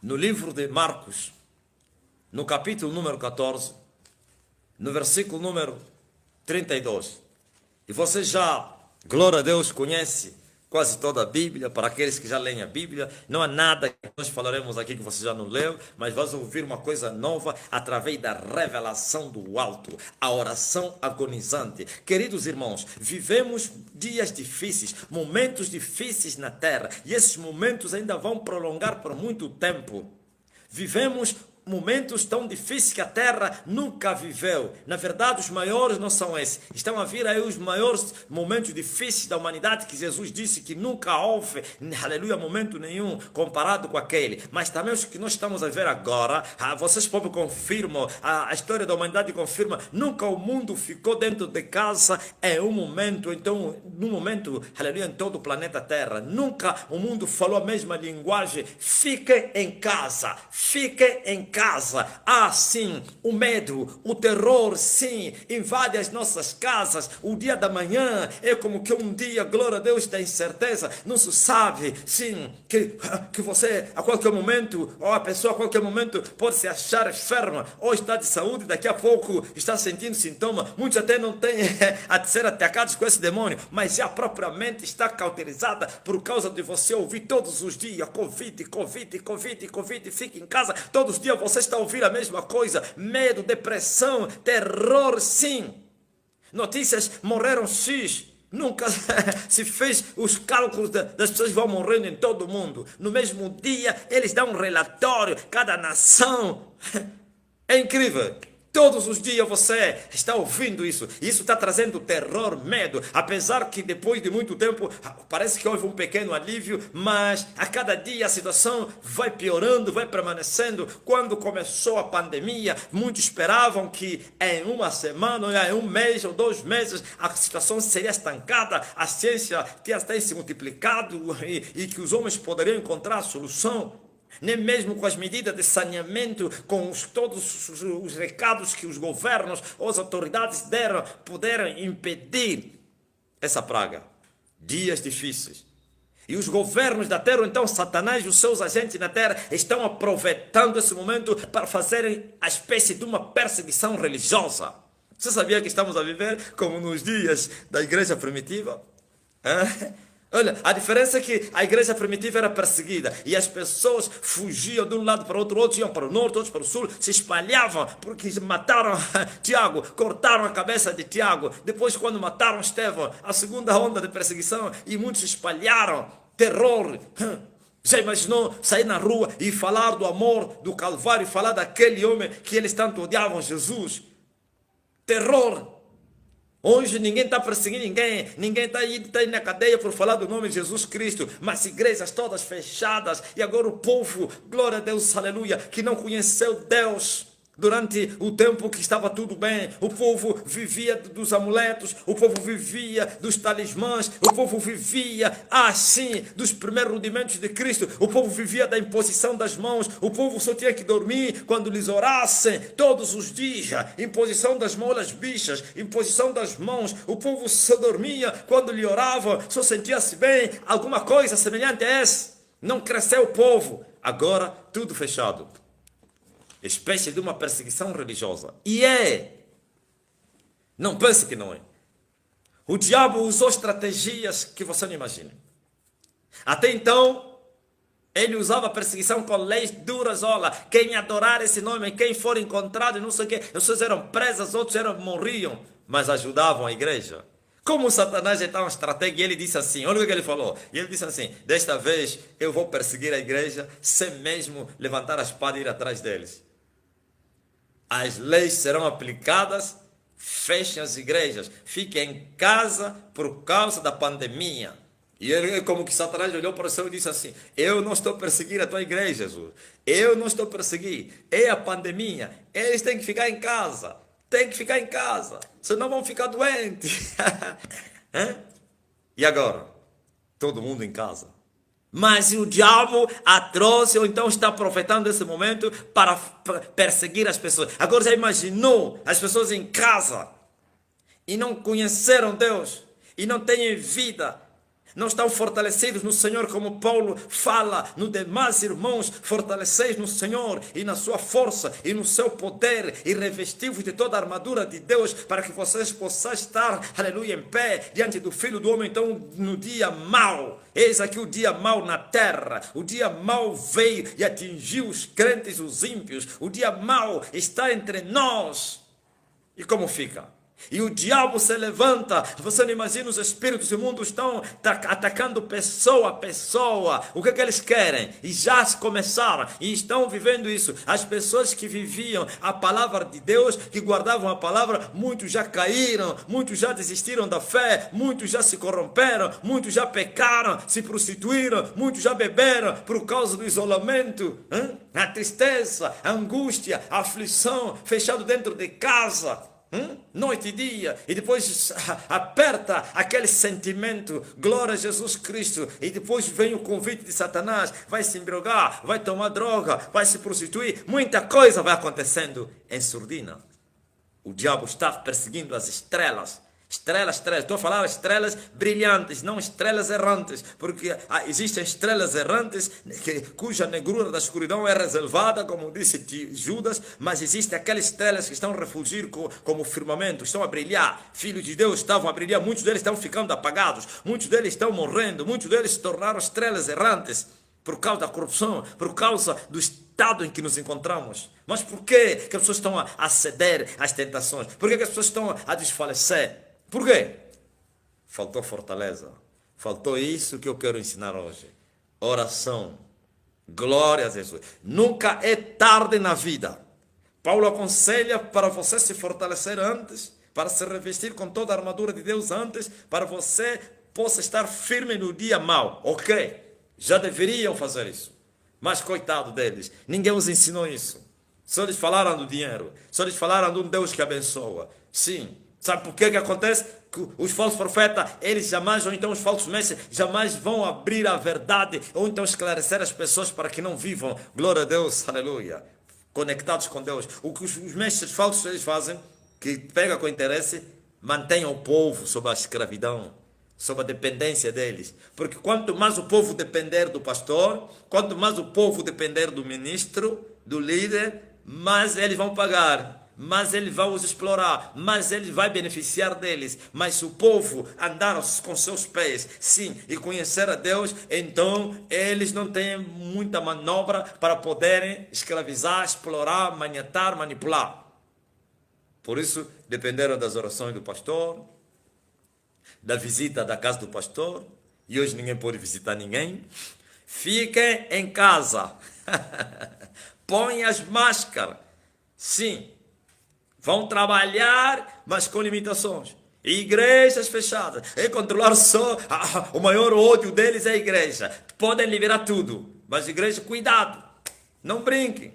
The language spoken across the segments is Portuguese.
no livro de Marcos, no capítulo número 14, no versículo número 32. E você já, glória a Deus, conhece quase toda a Bíblia. Para aqueles que já leem a Bíblia, não há nada que nós falaremos aqui que você já não leu, mas vai ouvir uma coisa nova através da revelação do alto, a oração agonizante. Queridos irmãos, vivemos dias difíceis, momentos difíceis na terra, e esses momentos ainda vão prolongar por muito tempo. Vivemos momentos tão difíceis que a terra nunca viveu. Na verdade, os maiores não são esses. Estão a vir aí os maiores momentos difíceis da humanidade, que Jesus disse que nunca houve, aleluia, momento nenhum comparado com aquele. Mas também os que nós estamos a ver agora, vocês próprios confirmam, a história da humanidade confirma, nunca o mundo ficou dentro de casa em um momento, então, num momento, aleluia, em todo o planeta Terra. Nunca o mundo falou a mesma linguagem. Fique em casa, fique em casa. Sim, o medo, o terror, sim, invade as nossas casas. O dia da manhã é como que um dia, glória a Deus, da incerteza. Não se sabe, sim, que você a qualquer momento, ou a pessoa a qualquer momento pode se achar enferma, ou está de saúde, daqui a pouco está sentindo sintoma. Muitos até não têm a ser atacados com esse demônio, mas já propriamente está cauterizada por causa de você ouvir todos os dias Covid, Covid, Covid, Covid, fique em casa. Todos os dias você está a ouvir a mesma coisa: medo, depressão, terror, sim. Notícias: morreram X. Nunca se fez os cálculos das pessoas que vão morrendo em todo o mundo. No mesmo dia, eles dão um relatório, cada nação. É incrível. Todos os dias você está ouvindo isso. Isso está trazendo terror, medo. Apesar que depois de muito tempo parece que houve um pequeno alívio, mas a cada dia a situação vai piorando, vai permanecendo. Quando começou a pandemia, muitos esperavam que em uma semana, em um mês ou 2 meses, a situação seria estancada, a ciência tinha se multiplicado e que os homens poderiam encontrar a solução. Nem mesmo com as medidas de saneamento, com todos os recados que os governos ou as autoridades deram, puderam impedir essa praga. Dias difíceis. E os governos da terra, então Satanás e os seus agentes na terra, estão aproveitando esse momento para fazerem a espécie de uma perseguição religiosa. Você sabia que estamos a viver como nos dias da igreja primitiva? Olha, a diferença é que a igreja primitiva era perseguida e as pessoas fugiam de um lado para o outro, outros iam para o norte, outros para o sul, se espalhavam porque mataram Tiago, cortaram a cabeça de Tiago. Depois, quando mataram Estevão, a segunda onda de perseguição, e muitos se espalharam. Terror. Já imaginou sair na rua e falar do amor, do Calvário, falar daquele homem que eles tanto odiavam, Jesus? Terror. Hoje ninguém está perseguindo ninguém está aí na cadeia por falar do nome de Jesus Cristo, mas igrejas todas fechadas, e agora o povo, glória a Deus, aleluia, que não conheceu Deus durante o tempo que estava tudo bem. O povo vivia dos amuletos, o povo vivia dos talismãs, o povo vivia, assim, dos primeiros rudimentos de Cristo. O povo vivia da imposição das mãos. O povo só tinha que dormir quando lhes orassem todos os dias. Imposição das mãos às bichas, imposição das mãos. O povo só dormia quando lhe oravam, só sentia-se bem. Alguma coisa semelhante a essa. Não cresceu o povo. Agora tudo fechado. Espécie de uma perseguição religiosa. E não pense que não é. O diabo usou estratégias que você não imagina. Até então, ele usava perseguição com leis duras. Olha, quem adorar esse nome, quem for encontrado, não sei o que, as pessoas eram presas, outros morriam, mas ajudavam a igreja. Como Satanás é tão estratega, ele disse assim, olha o que ele falou. E ele disse assim: desta vez eu vou perseguir a igreja sem mesmo levantar a espada e ir atrás deles. As leis serão aplicadas, fechem as igrejas, fiquem em casa por causa da pandemia. E ele, como que Satanás olhou para o céu e disse assim: eu não estou perseguindo a tua igreja, Jesus. Eu não estou perseguindo. É a pandemia. Eles têm que ficar em casa. Tem que ficar em casa. Senão vão ficar doentes. E agora? Todo mundo em casa. Mas o diabo a trouxe, ou então está aproveitando esse momento para perseguir as pessoas. Agora já imaginou as pessoas em casa e não conheceram Deus e não têm vida, não estão fortalecidos no Senhor, como Paulo fala no demais irmãos, fortaleceis no Senhor e na sua força e no seu poder e revestivos de toda a armadura de Deus para que vocês possam estar, aleluia, em pé diante do Filho do Homem, então no dia mau. Eis aqui o dia mau na terra, o dia mau veio e atingiu os crentes, os ímpios, o dia mau está entre nós. E como fica? E o diabo se levanta, você não imagina, os espíritos imundos estão atacando pessoa a pessoa, o que eles querem? E já começaram, e estão vivendo isso. As pessoas que viviam a palavra de Deus, que guardavam a palavra, muitos já caíram, muitos já desistiram da fé, muitos já se corromperam, muitos já pecaram, se prostituíram, muitos já beberam por causa do isolamento, a tristeza, a angústia, a aflição, fechado dentro de casa, noite e dia, e depois aperta aquele sentimento, glória a Jesus Cristo, e depois vem o convite de Satanás, vai se embriagar, vai tomar droga, vai se prostituir, muita coisa vai acontecendo em surdina. O diabo está perseguindo as estrelas. Estrelas, estou a falar estrelas brilhantes, não estrelas errantes, porque existem estrelas errantes cuja negrura da escuridão é reservada, como disse Judas, mas existem aquelas estrelas que estão a refugir como firmamento, estão a brilhar. Filhos de Deus estavam a brilhar, muitos deles estão ficando apagados, muitos deles estão morrendo, muitos deles se tornaram estrelas errantes por causa da corrupção, por causa do estado em que nos encontramos. Mas por que as pessoas estão a ceder às tentações? Por que as pessoas estão a desfalecer? Por quê? Faltou fortaleza. Faltou isso que eu quero ensinar hoje. Oração. Glória a Jesus. Nunca é tarde na vida. Paulo aconselha para você se fortalecer antes, para se revestir com toda a armadura de Deus antes, para você possa estar firme no dia mau. Ok, já deveriam fazer isso. Mas coitado deles, ninguém os ensinou isso. Só lhes falaram do dinheiro, só lhes falaram de um Deus que abençoa. Sim. Sabe por que acontece? Que os falsos profetas, eles jamais, ou então os falsos mestres, jamais vão abrir a verdade, ou então esclarecer as pessoas para que não vivam, glória a Deus, aleluia, conectados com Deus. O que os mestres falsos eles fazem, que pega com interesse, mantenham o povo sob a escravidão, sob a dependência deles. Porque quanto mais o povo depender do pastor, quanto mais o povo depender do ministro, do líder, mais eles vão pagar. Mas ele vai os explorar, mas ele vai beneficiar deles. Mas se o povo andar com seus pés, sim, e conhecer a Deus, então eles não têm muita manobra para poderem escravizar, explorar, maniatar, manipular. Por isso, dependeram das orações do pastor, da visita da casa do pastor, e hoje ninguém pode visitar ninguém. Fiquem em casa. Põem as máscaras. Sim. Vão trabalhar, mas com limitações. Igrejas fechadas. E controlar só. O maior ódio deles é a igreja. Podem liberar tudo. Mas igreja, cuidado. Não brinquem.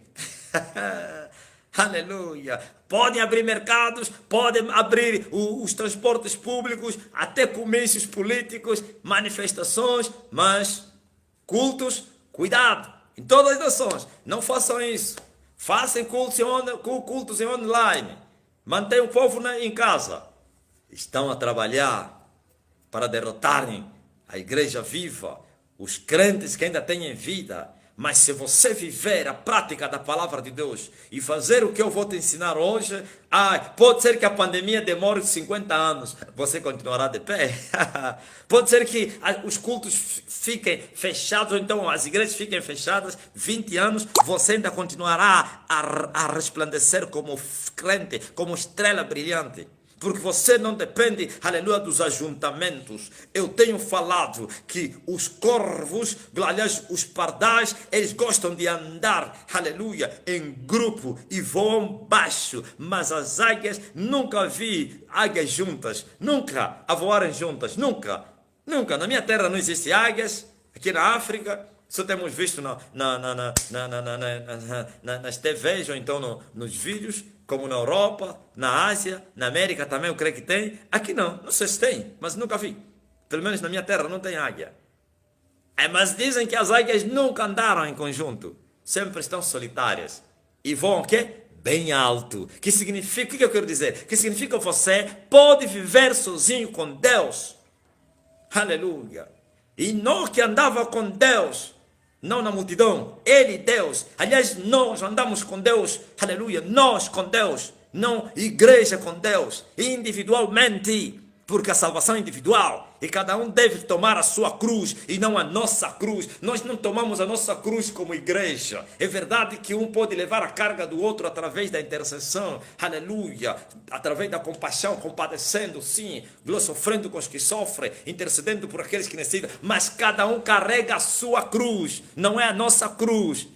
Aleluia. Podem abrir mercados, podem abrir os transportes públicos, até comícios políticos, manifestações, mas cultos, cuidado. Em todas as nações, não façam isso. Façam cultos em online. Mantenham o povo em casa. Estão a trabalhar para derrotarem a igreja viva, os crentes que ainda têm vida. Mas se você viver a prática da palavra de Deus e fazer o que eu vou te ensinar hoje, pode ser que a pandemia demore 50 anos, você continuará de pé. Pode ser que os cultos fiquem fechados, ou então as igrejas fiquem fechadas 20 anos, você ainda continuará a resplandecer como crente, como estrela brilhante. Porque você não depende, aleluia, dos ajuntamentos. Eu tenho falado que os corvos, aliás, os pardais, eles gostam de andar, aleluia, em grupo e voam baixo. Mas as águias, nunca vi águias juntas, nunca a voarem juntas, nunca. Nunca. Na minha terra não existem águias, aqui na África. Só temos visto nas TVs ou então nos vídeos, como na Europa, na Ásia, na América também eu creio que tem. Aqui não sei se tem, mas nunca vi. Pelo menos na minha terra não tem águia. Mas dizem que as águias nunca andaram em conjunto, sempre estão solitárias. E voam o quê? Bem alto. Que significa, o que eu quero dizer? Que significa que você pode viver sozinho com Deus. Aleluia. Enoque que andava com Deus, não na multidão, ele Deus. Aliás, nós andamos com Deus, aleluia, nós com Deus, não igreja com Deus, individualmente, porque a salvação é individual e cada um deve tomar a sua cruz e não a nossa cruz. Nós não tomamos a nossa cruz como igreja. É verdade que um pode levar a carga do outro através da intercessão, aleluia, através da compaixão, compadecendo, sim, sofrendo com os que sofrem, intercedendo por aqueles que necessitam, mas cada um carrega a sua cruz, não é a nossa cruz.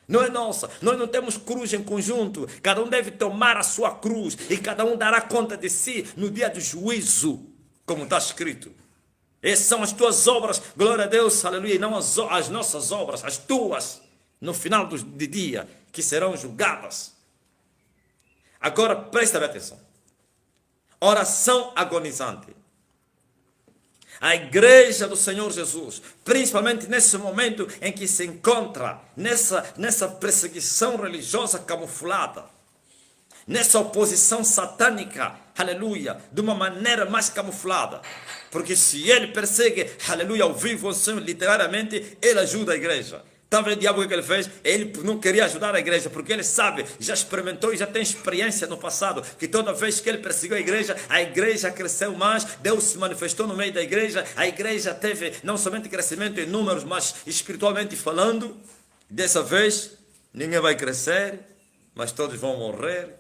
Não é nossa, nós não temos cruz em conjunto, cada um deve tomar a sua cruz e cada um dará conta de si no dia do juízo, como está escrito. Essas são as tuas obras, glória a Deus, aleluia, e não as nossas obras, as tuas, no final do dia, que serão julgadas. Agora presta atenção, oração agonizante. A igreja do Senhor Jesus, principalmente nesse momento em que se encontra nessa perseguição religiosa camuflada, nessa oposição satânica, aleluia, de uma maneira mais camuflada. Porque se ele persegue, aleluia, ao vivo, literariamente, ele ajuda a igreja. Está vendo o diabo o que ele fez? Ele não queria ajudar a igreja, porque ele sabe, já experimentou e já tem experiência no passado, que toda vez que ele perseguiu a igreja cresceu mais, Deus se manifestou no meio da igreja, a igreja teve não somente crescimento em números, mas espiritualmente falando. Dessa vez, ninguém vai crescer, mas todos vão morrer,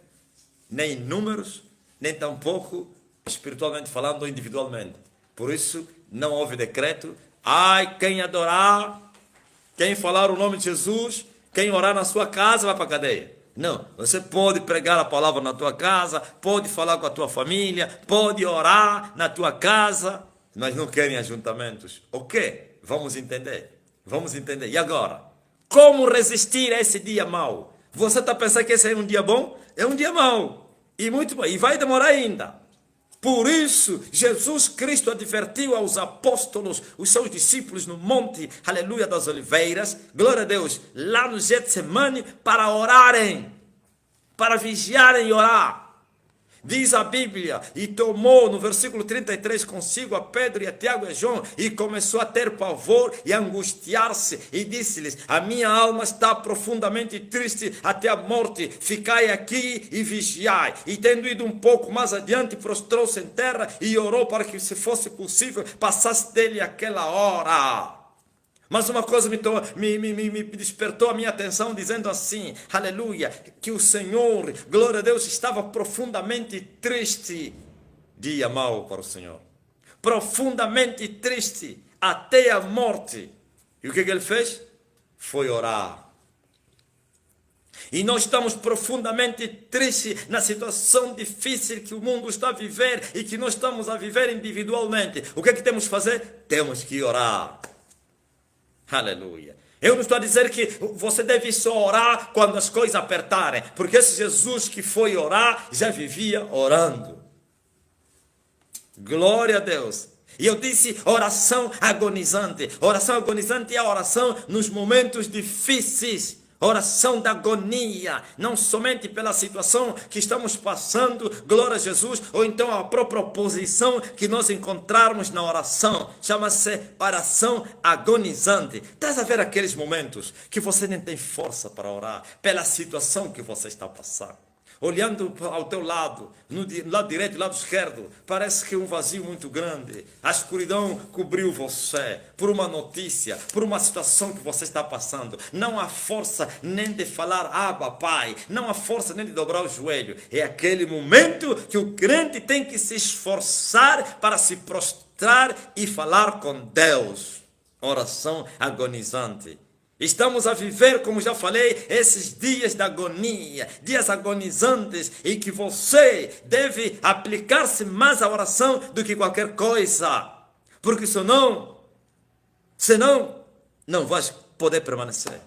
nem em números, nem tampouco espiritualmente falando ou individualmente. Por isso, não houve decreto. Ai, quem adorar, quem falar o nome de Jesus, quem orar na sua casa vai para a cadeia. Não, você pode pregar a palavra na tua casa, pode falar com a tua família, pode orar na tua casa, mas não querem ajuntamentos. Ok, vamos entender. Vamos entender. E agora? Como resistir a esse dia mau? Você está pensando que esse é um dia bom? É um dia mau. E muito bom. E vai demorar ainda. Por isso, Jesus Cristo advertiu aos apóstolos, os seus discípulos no monte, aleluia, das oliveiras, glória a Deus, lá no Getsemane, para orarem, para vigiarem e orar. Diz a Bíblia, e tomou no versículo 33 consigo a Pedro e a Tiago e a João, e começou a ter pavor e a angustiar-se, e disse-lhes: a minha alma está profundamente triste até a morte, ficai aqui e vigiai. E tendo ido um pouco mais adiante, prostrou-se em terra e orou para que, se fosse possível, passasse dele aquela hora. Mas uma coisa me despertou a minha atenção, dizendo assim, aleluia, que o Senhor, glória a Deus, estava profundamente triste. Dia mau para o Senhor. Profundamente triste, até a morte. E o que ele fez? Foi orar. E nós estamos profundamente tristes na situação difícil que o mundo está a viver e que nós estamos a viver individualmente. O que temos que fazer? Temos que orar. Aleluia. Eu não estou a dizer que você deve só orar quando as coisas apertarem, porque esse Jesus que foi orar já vivia orando. Glória a Deus. E eu disse oração agonizante. Oração agonizante é a oração nos momentos difíceis. Oração da agonia, não somente pela situação que estamos passando, glória a Jesus, ou então a própria oposição que nós encontrarmos na oração, chama-se oração agonizante. Estás a ver aqueles momentos que você nem tem força para orar, pela situação que você está passando. Olhando ao teu lado, no lado direito e lado esquerdo, parece que um vazio muito grande. A escuridão cobriu você por uma notícia, por uma situação que você está passando. Não há força nem de falar, Abba, Pai. Não há força nem de dobrar o joelho. É aquele momento que o crente tem que se esforçar para se prostrar e falar com Deus. Oração agonizante. Estamos a viver, como já falei, esses dias de agonia, dias agonizantes, e que você deve aplicar-se mais à oração do que qualquer coisa, porque senão não vais poder permanecer.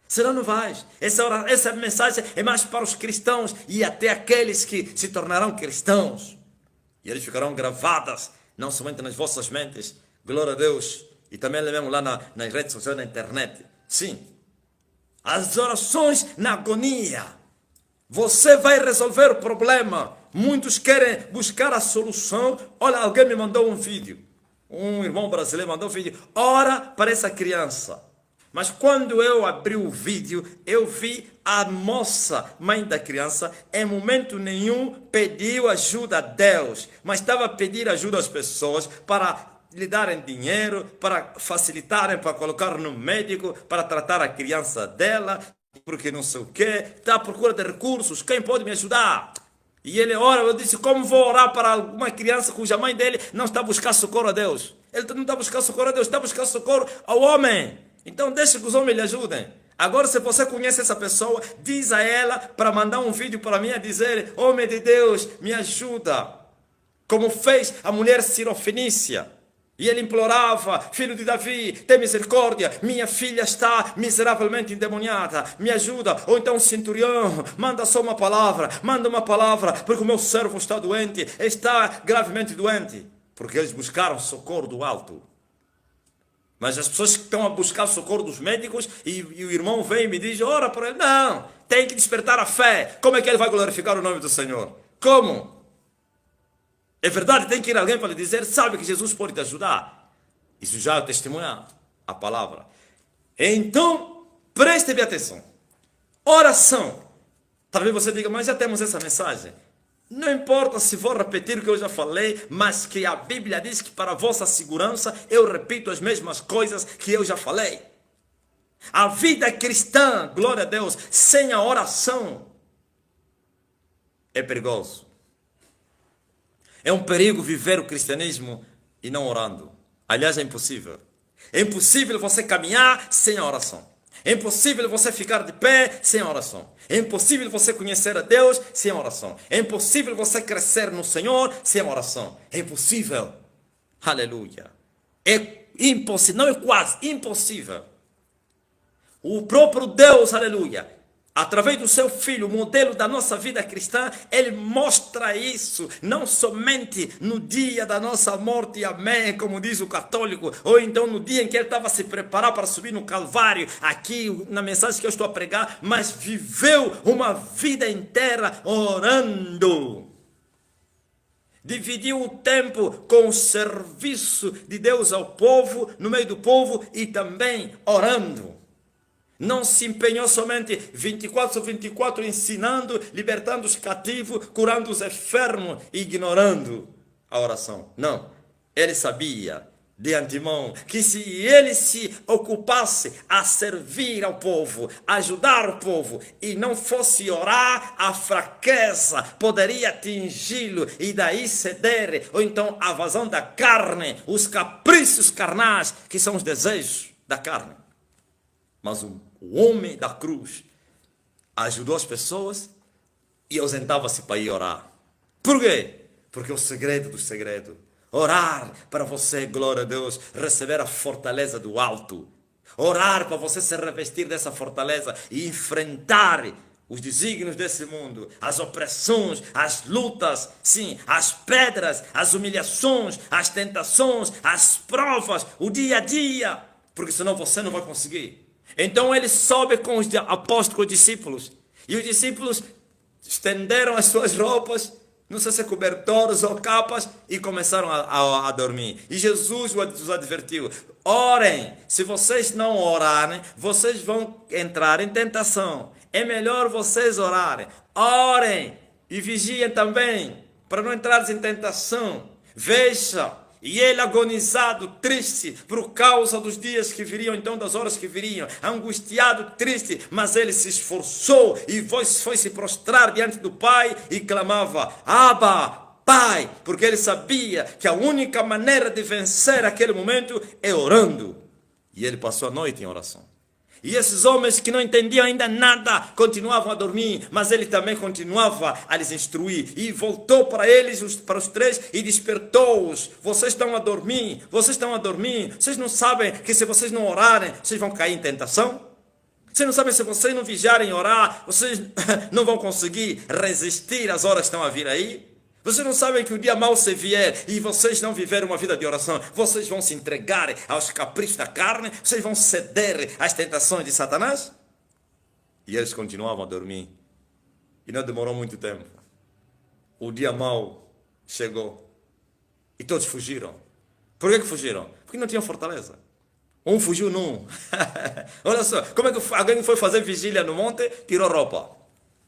Senão não vais. Essa mensagem é mais para os cristãos e até aqueles que se tornarão cristãos. E eles ficarão gravadas, não somente nas vossas mentes, glória a Deus, e também mesmo lá nas redes sociais, na internet. Sim, as orações na agonia, você vai resolver o problema. Muitos querem buscar a solução. Olha, alguém me mandou um vídeo um irmão brasileiro mandou um vídeo, ora para essa criança. Mas quando eu abri o vídeo, eu vi a moça, mãe da criança, em momento nenhum pediu ajuda a Deus, mas estava a pedir ajuda às pessoas para lhe darem dinheiro, para facilitarem, para colocar no médico, para tratar a criança dela, porque não sei o quê, está à procura de recursos, quem pode me ajudar? E ele ora, eu disse, como vou orar para uma criança cuja mãe dele não está a buscar socorro a Deus? Ele não está a buscar socorro a Deus, está a buscar socorro ao homem. Então deixe que os homens lhe ajudem. Agora, se você conhece essa pessoa, diz a ela para mandar um vídeo para mim a dizer, homem de Deus, me ajuda. Como fez a mulher sirofenícia. E ele implorava, filho de Davi, tem misericórdia, minha filha está miseravelmente endemoniada, me ajuda. Ou então, centurião, manda só uma palavra, manda uma palavra, porque o meu servo está doente, está gravemente doente. Porque eles buscaram socorro do alto. Mas as pessoas que estão a buscar socorro dos médicos e o irmão vem e me diz, ora para ele, não, tem que despertar a fé. Como é que ele vai glorificar o nome do Senhor? Como? É verdade, tem que ir alguém para lhe dizer, sabe que Jesus pode te ajudar. Isso já é testemunhar a palavra. Então, preste bem atenção. Oração. Talvez você diga, mas já temos essa mensagem. Não importa se vou repetir o que eu já falei, mas que a Bíblia diz que para a vossa segurança eu repito as mesmas coisas que eu já falei. A vida cristã, glória a Deus, sem a oração é perigoso. É um perigo viver o cristianismo e não orando. Aliás, é impossível. É impossível você caminhar sem a oração. É impossível você ficar de pé sem a oração. É impossível você conhecer a Deus sem a oração. É impossível você crescer no Senhor sem a oração. É impossível. Aleluia. É impossível, não é quase, impossível. O próprio Deus, aleluia, através do seu Filho, o modelo da nossa vida cristã, ele mostra isso, não somente no dia da nossa morte, amém, como diz o católico, ou então no dia em que ele estava a se preparar para subir no Calvário, aqui na mensagem que eu estou a pregar, mas viveu uma vida inteira orando. Dividiu o tempo com o serviço de Deus ao povo, no meio do povo, e também orando. Não se empenhou somente 24 sobre 24 ensinando, libertando os cativos, curando os enfermos, ignorando a oração. Não, ele sabia de antemão que se ele se ocupasse a servir ao povo, ajudar o povo e não fosse orar, a fraqueza poderia atingi-lo e daí ceder, ou então a vazão da carne, os caprichos carnais, que são os desejos da carne. Mas o homem da cruz ajudou as pessoas e ausentava-se para ir orar. Por quê? Porque é o segredo do segredo. Orar para você, glória a Deus, receber a fortaleza do alto. Orar para você se revestir dessa fortaleza e enfrentar os desígnios desse mundo, as opressões, as lutas, sim, as pedras, as humilhações, as tentações, as provas, o dia a dia. Porque senão você não vai conseguir. Então ele sobe com os apóstolos, com os discípulos. E os discípulos estenderam as suas roupas, não sei se cobertores ou capas, e começaram a dormir. E Jesus os advertiu, orem, se vocês não orarem, vocês vão entrar em tentação. É melhor vocês orarem. Orem e vigiem também, para não entrarem em tentação. Veja. E ele agonizado, triste, por causa dos dias que viriam, então das horas que viriam, angustiado, triste, mas ele se esforçou e foi se prostrar diante do Pai e clamava, Abba, Pai, porque ele sabia que a única maneira de vencer aquele momento é orando. E ele passou a noite em oração. E esses homens que não entendiam ainda nada, continuavam a dormir, mas ele também continuava a lhes instruir. E voltou para eles, para os três, e despertou-os. Vocês estão a dormir, vocês estão a dormir. Vocês não sabem que se vocês não orarem, vocês vão cair em tentação? Vocês não sabem se vocês não vigiarem e orar, vocês não vão conseguir resistir às horas que estão a vir aí? Vocês não sabem que o dia mau se vier e vocês não viverem uma vida de oração, vocês vão se entregar aos caprichos da carne, vocês vão ceder às tentações de Satanás? E eles continuavam a dormir. E não demorou muito tempo. O dia mau chegou. E todos fugiram. Por que fugiram? Porque não tinham fortaleza. Um fugiu num. Olha só, como é que alguém foi fazer vigília no monte, tirou roupa.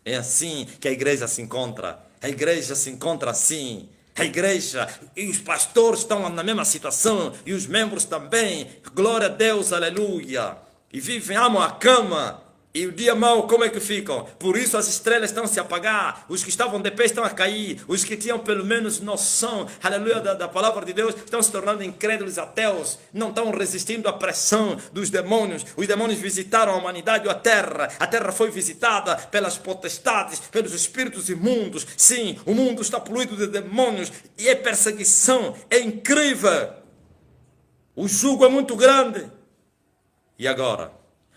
É assim que a igreja se encontra. A igreja se encontra assim. A igreja e os pastores estão na mesma situação. E os membros também. Glória a Deus, aleluia. E vivem, amam a cama. E o dia mau, como é que ficam? Por isso as estrelas estão a se apagar. Os que estavam de pé estão a cair. Os que tinham pelo menos noção, aleluia, da palavra de Deus, estão se tornando incrédulos ateus. Não estão resistindo à pressão dos demônios. Os demônios visitaram a humanidade e a terra. A terra foi visitada pelas potestades, pelos espíritos imundos. Sim, o mundo está poluído de demônios. E é perseguição. É incrível. O jugo é muito grande. E agora?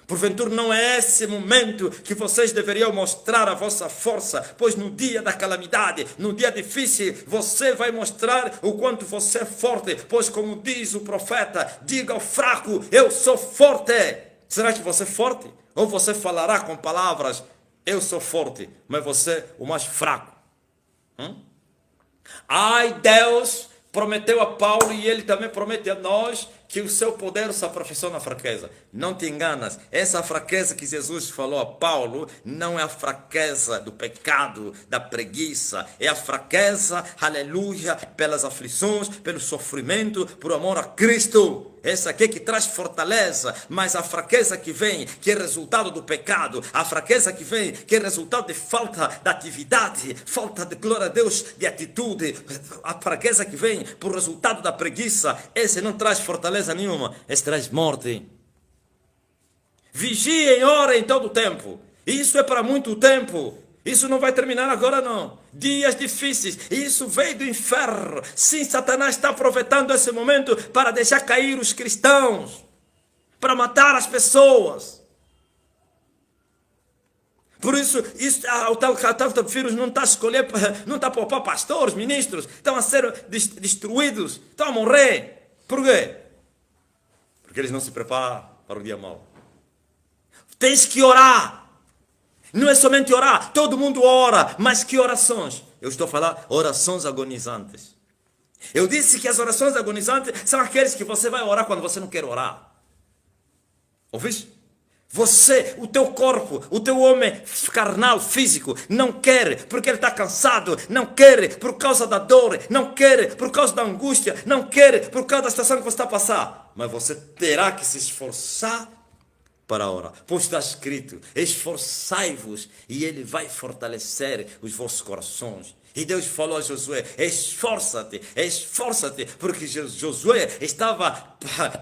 Porventura não é esse momento que vocês deveriam mostrar a vossa força, pois no dia da calamidade, no dia difícil, você vai mostrar o quanto você é forte, pois como diz o profeta, diga ao fraco, eu sou forte. Será que você é forte? Ou você falará com palavras, eu sou forte, mas você é o mais fraco? Ai, Deus prometeu a Paulo e ele também promete a nós que o seu poder se aperfeiçoa na fraqueza. Não te enganas, essa fraqueza que Jesus falou a Paulo não é a fraqueza do pecado, da preguiça, é a fraqueza, aleluia, pelas aflições, pelo sofrimento, por amor a Cristo. Essa aqui que traz fortaleza, mas a fraqueza que vem, que é resultado do pecado, a fraqueza que vem, que é resultado de falta de atividade, falta de glória a Deus, de atitude, a fraqueza que vem por resultado da preguiça, esse não traz fortaleza nenhuma, esse traz morte. Vigiem, orem todo o tempo. Isso é para muito tempo. Isso não vai terminar agora não. Dias difíceis. Isso veio do inferno. Sim, Satanás está aproveitando esse momento para deixar cair os cristãos. Para matar as pessoas. Por isso o tal vírus não está a escolher, não está a poupar pastores, ministros. Estão a ser destruídos. Estão a morrer. Por quê? Porque eles não se preparam para o dia mau. Tens que orar. Não é somente orar, todo mundo ora, mas que orações? Eu estou a falar orações agonizantes. Eu disse que as orações agonizantes são aqueles que você vai orar quando você não quer orar. Ouviste? Você, o teu corpo, o teu homem carnal, físico, não quer porque ele está cansado, não quer por causa da dor, não quer por causa da angústia, não quer por causa da situação que você está a passar. Mas você terá que se esforçar para orar. Pois está escrito, esforçai-vos e ele vai fortalecer os vossos corações. E Deus falou a Josué, esforça-te, porque Josué estava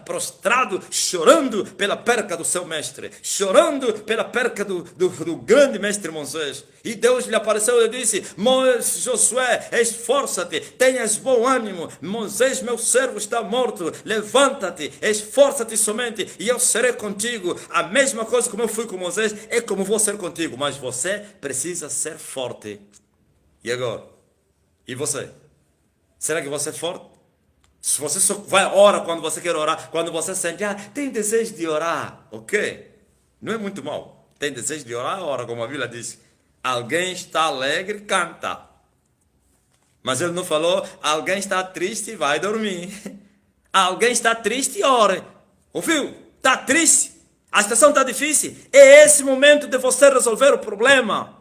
prostrado, chorando pela perca do seu mestre, chorando pela perca do grande mestre Moisés. E Deus lhe apareceu e disse, Josué, esforça-te, tenhas bom ânimo, Moisés, meu servo, está morto, levanta-te, esforça-te somente, e eu serei contigo. A mesma coisa como eu fui com Moisés, é como vou ser contigo, mas você precisa ser forte. E agora? E você? Será que você é forte? Se você só vai orar quando você quer orar, quando você sente, tem desejo de orar, ok? Não é muito mal. Tem desejo de orar, ora, como a Bíblia diz. Alguém está alegre, canta. Mas ele não falou, alguém está triste, vai dormir. Alguém está triste, ore. Ouviu? Está triste? A situação está difícil? É esse momento de você resolver o problema.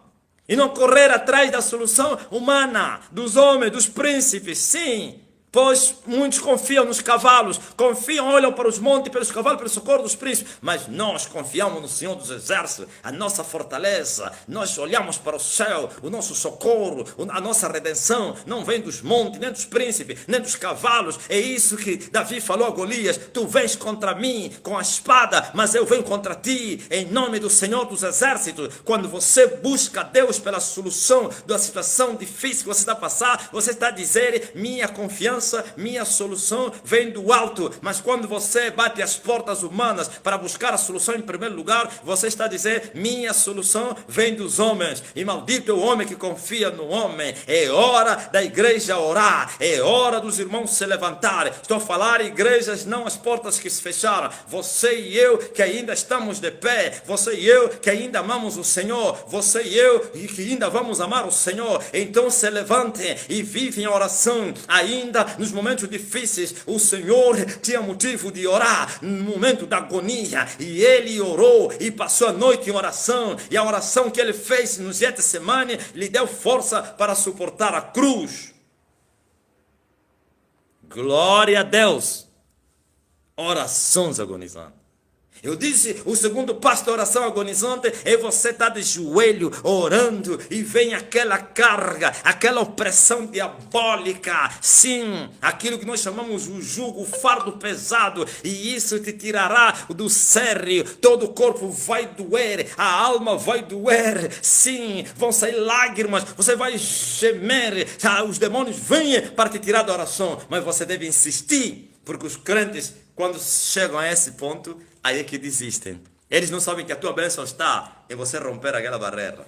E não correr atrás da solução humana, dos homens, dos príncipes, sim. Pois muitos confiam nos cavalos, olham para os montes, pelos cavalos, pelo socorro dos príncipes. Mas nós confiamos no Senhor dos Exércitos, a nossa fortaleza. Nós olhamos para o céu, o nosso socorro, a nossa redenção. Não vem dos montes, nem dos príncipes, nem dos cavalos. É isso que Davi falou a Golias. Tu vens contra mim com a espada, mas eu venho contra ti em nome do Senhor dos Exércitos. Quando você busca Deus pela solução da situação difícil que você está a passar, você está a dizer, minha confiança, minha solução vem do alto. Mas quando você bate as portas humanas para buscar a solução em primeiro lugar, você está a dizer, minha solução vem dos homens. E maldito é o homem que confia no homem. É hora da igreja orar, é hora dos irmãos se levantarem. Estou a falar igrejas, não as portas que se fecharam. Você e eu que ainda estamos de pé, você e eu que ainda amamos o Senhor, você e eu que ainda vamos amar o Senhor. Então se levantem e vivem a oração ainda nos momentos difíceis, o Senhor tinha motivo de orar no momento da agonia, e ele orou e passou a noite em oração, e a oração que ele fez no Getsemane lhe deu força para suportar a cruz. Glória a Deus. Orações agonizantes. Eu disse, o segundo passo da oração agonizante é você estar de joelho orando e vem aquela carga, aquela opressão diabólica, sim, aquilo que nós chamamos o jugo, o fardo pesado, e isso te tirará do sério, todo o corpo vai doer, a alma vai doer, sim, vão sair lágrimas, você vai gemer, os demônios vêm para te tirar da oração, mas você deve insistir, porque os crentes, quando chegam a esse ponto, aí é que desistem. Eles não sabem que a tua bênção está em você romper aquela barreira.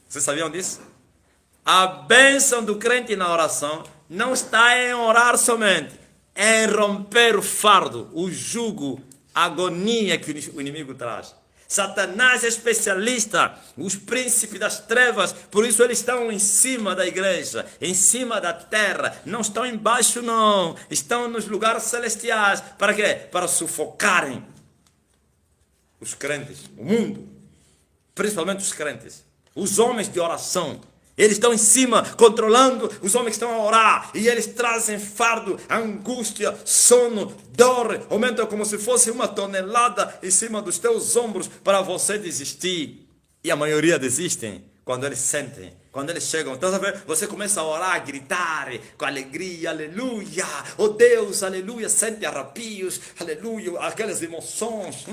Vocês sabiam disso? A bênção do crente na oração não está em orar somente, é em romper o fardo, o jugo, a agonia que o inimigo traz. Satanás é especialista, os príncipes das trevas, por isso eles estão em cima da igreja, em cima da terra, não estão embaixo não, estão nos lugares celestiais, para quê? Para sufocarem os crentes, o mundo, principalmente os crentes, os homens de oração. Eles estão em cima, controlando os homens que estão a orar. E eles trazem fardo, angústia, sono, dor. Aumentam como se fosse uma tonelada em cima dos teus ombros para você desistir. E a maioria desistem quando eles sentem. Quando eles chegam, então você começa a orar, a gritar com alegria, aleluia. Oh Deus, aleluia, sente arrepios, aleluia, aquelas emoções.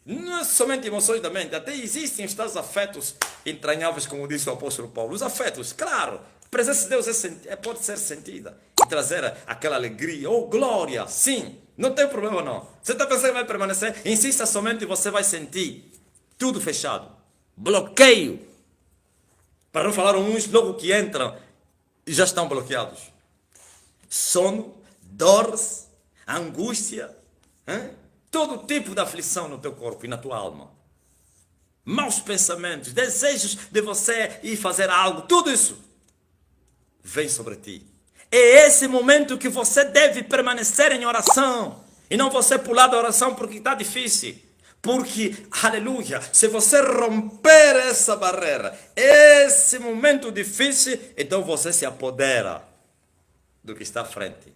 Não é somente emoções da mente, até existem estados afetos entranháveis, como disse o apóstolo Paulo. Os afetos, claro, a presença de Deus pode ser sentida e trazer aquela alegria, oh glória, sim, não tem problema não. Você está pensando que vai permanecer? Insista somente e você vai sentir tudo fechado, bloqueio. Para não falar uns logo que entram e já estão bloqueados. Sono, dores, angústia, todo tipo de aflição no teu corpo e na tua alma. Maus pensamentos, desejos de você ir fazer algo, tudo isso vem sobre ti. É esse momento que você deve permanecer em oração. E não você pular da oração porque está difícil. Porque, aleluia, se você romper essa barreira, esse momento difícil, então você se apodera do que está à frente.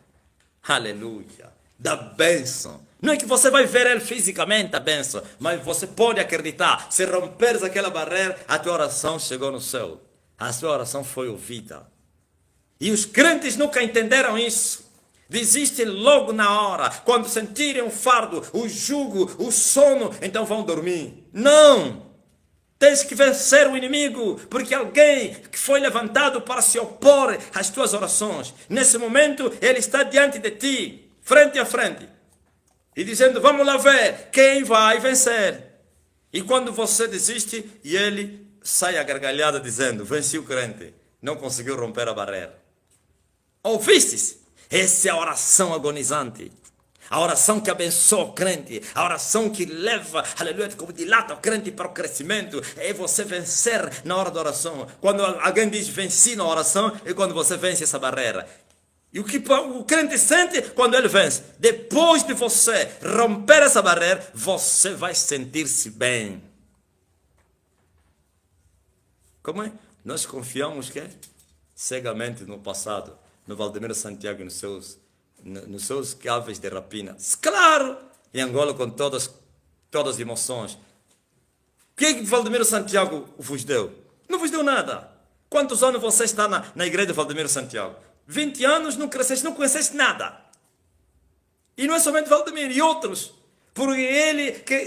Aleluia, da bênção. Não é que você vai ver ele fisicamente, a bênção, mas você pode acreditar. Se romperes aquela barreira, a tua oração chegou no céu. A sua oração foi ouvida. E os crentes nunca entenderam isso. Desistem logo na hora. Quando sentirem o fardo, o jugo, o sono, então vão dormir. Não! Tens que vencer o inimigo, porque alguém que foi levantado para se opor às tuas orações, nesse momento ele está diante de ti, frente a frente. E dizendo, vamos lá ver quem vai vencer. E quando você desiste, e ele sai a gargalhada dizendo, venci o crente, não conseguiu romper a barreira. Ouvistes? Essa é a oração agonizante. A oração que abençoa o crente. A oração que leva, aleluia, como dilata o crente para o crescimento. É você vencer na hora da oração. Quando alguém diz venci na oração, é quando você vence essa barreira. E o que o crente sente quando ele vence? Depois de você romper essa barreira, você vai sentir-se bem. Como é? Nós confiamos que cegamente no passado, no Valdemiro Santiago e nos seus caves de rapina. Claro! Em Angola com todas as emoções. O que Valdemiro Santiago vos deu? Não vos deu nada. Quantos anos você está na igreja de Valdemiro Santiago? 20 anos, não cresceste, não conheceste nada. E não é somente Valdemiro, e outros. Porque ele que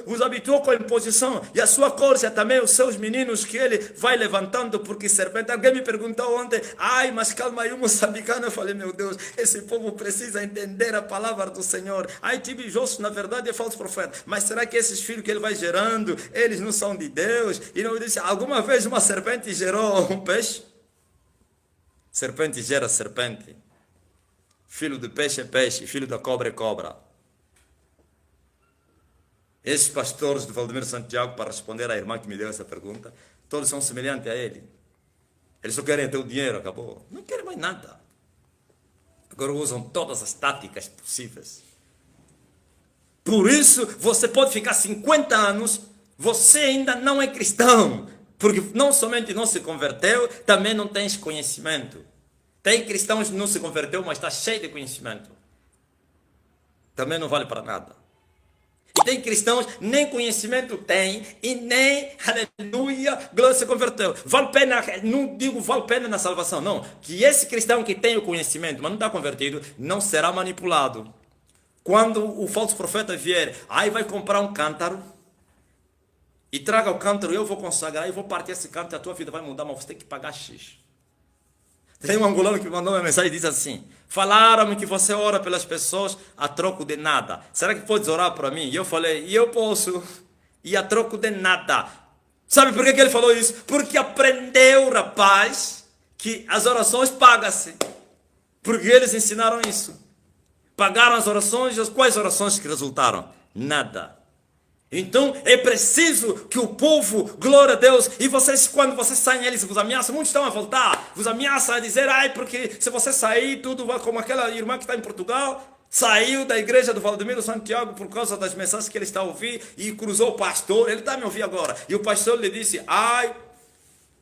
vos habituou com a imposição. E a sua corja também, os seus meninos que ele vai levantando porque serpente. Alguém me perguntou ontem, ai, mas calma aí, o moçambicano. Eu falei, meu Deus, esse povo precisa entender a palavra do Senhor. Ai, Tibijosso, na verdade, é falso profeta. Mas será que esses filhos que ele vai gerando, eles não são de Deus? E não disse, alguma vez uma serpente gerou um peixe? Serpente gera serpente. Filho de peixe é peixe, filho da cobra é cobra. Esses pastores de Valdemiro Santiago, para responder à irmã que me deu essa pergunta, todos são semelhantes a ele. Eles só querem ter o dinheiro, acabou. Não querem mais nada. Agora usam todas as táticas possíveis. Por isso, você pode ficar 50 anos, você ainda não é cristão. Porque não somente não se converteu, também não tens conhecimento. Tem cristãos que não se converteu, mas está cheio de conhecimento. Também não vale para nada. E tem cristãos nem conhecimento tem e nem, aleluia, glória, se converteu. Vale pena, não digo vale pena na salvação, não. Que esse cristão que tem o conhecimento, mas não está convertido, não será manipulado. Quando o falso profeta vier, aí vai comprar um cântaro e traga o cântaro, eu vou consagrar, eu vou partir esse cântaro, a tua vida vai mudar, mas você tem que pagar X. Tem um angolano que mandou uma mensagem e diz assim: falaram-me que você ora pelas pessoas a troco de nada. Será que podes orar para mim? E eu falei: e eu posso, e a troco de nada. Sabe por que ele falou isso? Porque aprendeu, rapaz, que as orações pagam-se. Porque eles ensinaram isso. Pagaram as orações, quais orações que resultaram? Nada. Então é preciso que o povo, glória a Deus, e vocês, quando vocês saem, eles vos ameaçam, muitos estão a voltar, vos ameaçam a dizer: ai, porque se você sair, tudo vai como aquela irmã que está em Portugal, saiu da igreja do Valdemiro Santiago por causa das mensagens que ele está a ouvir e cruzou o pastor, ele está a me ouvir agora, e o pastor lhe disse: ai,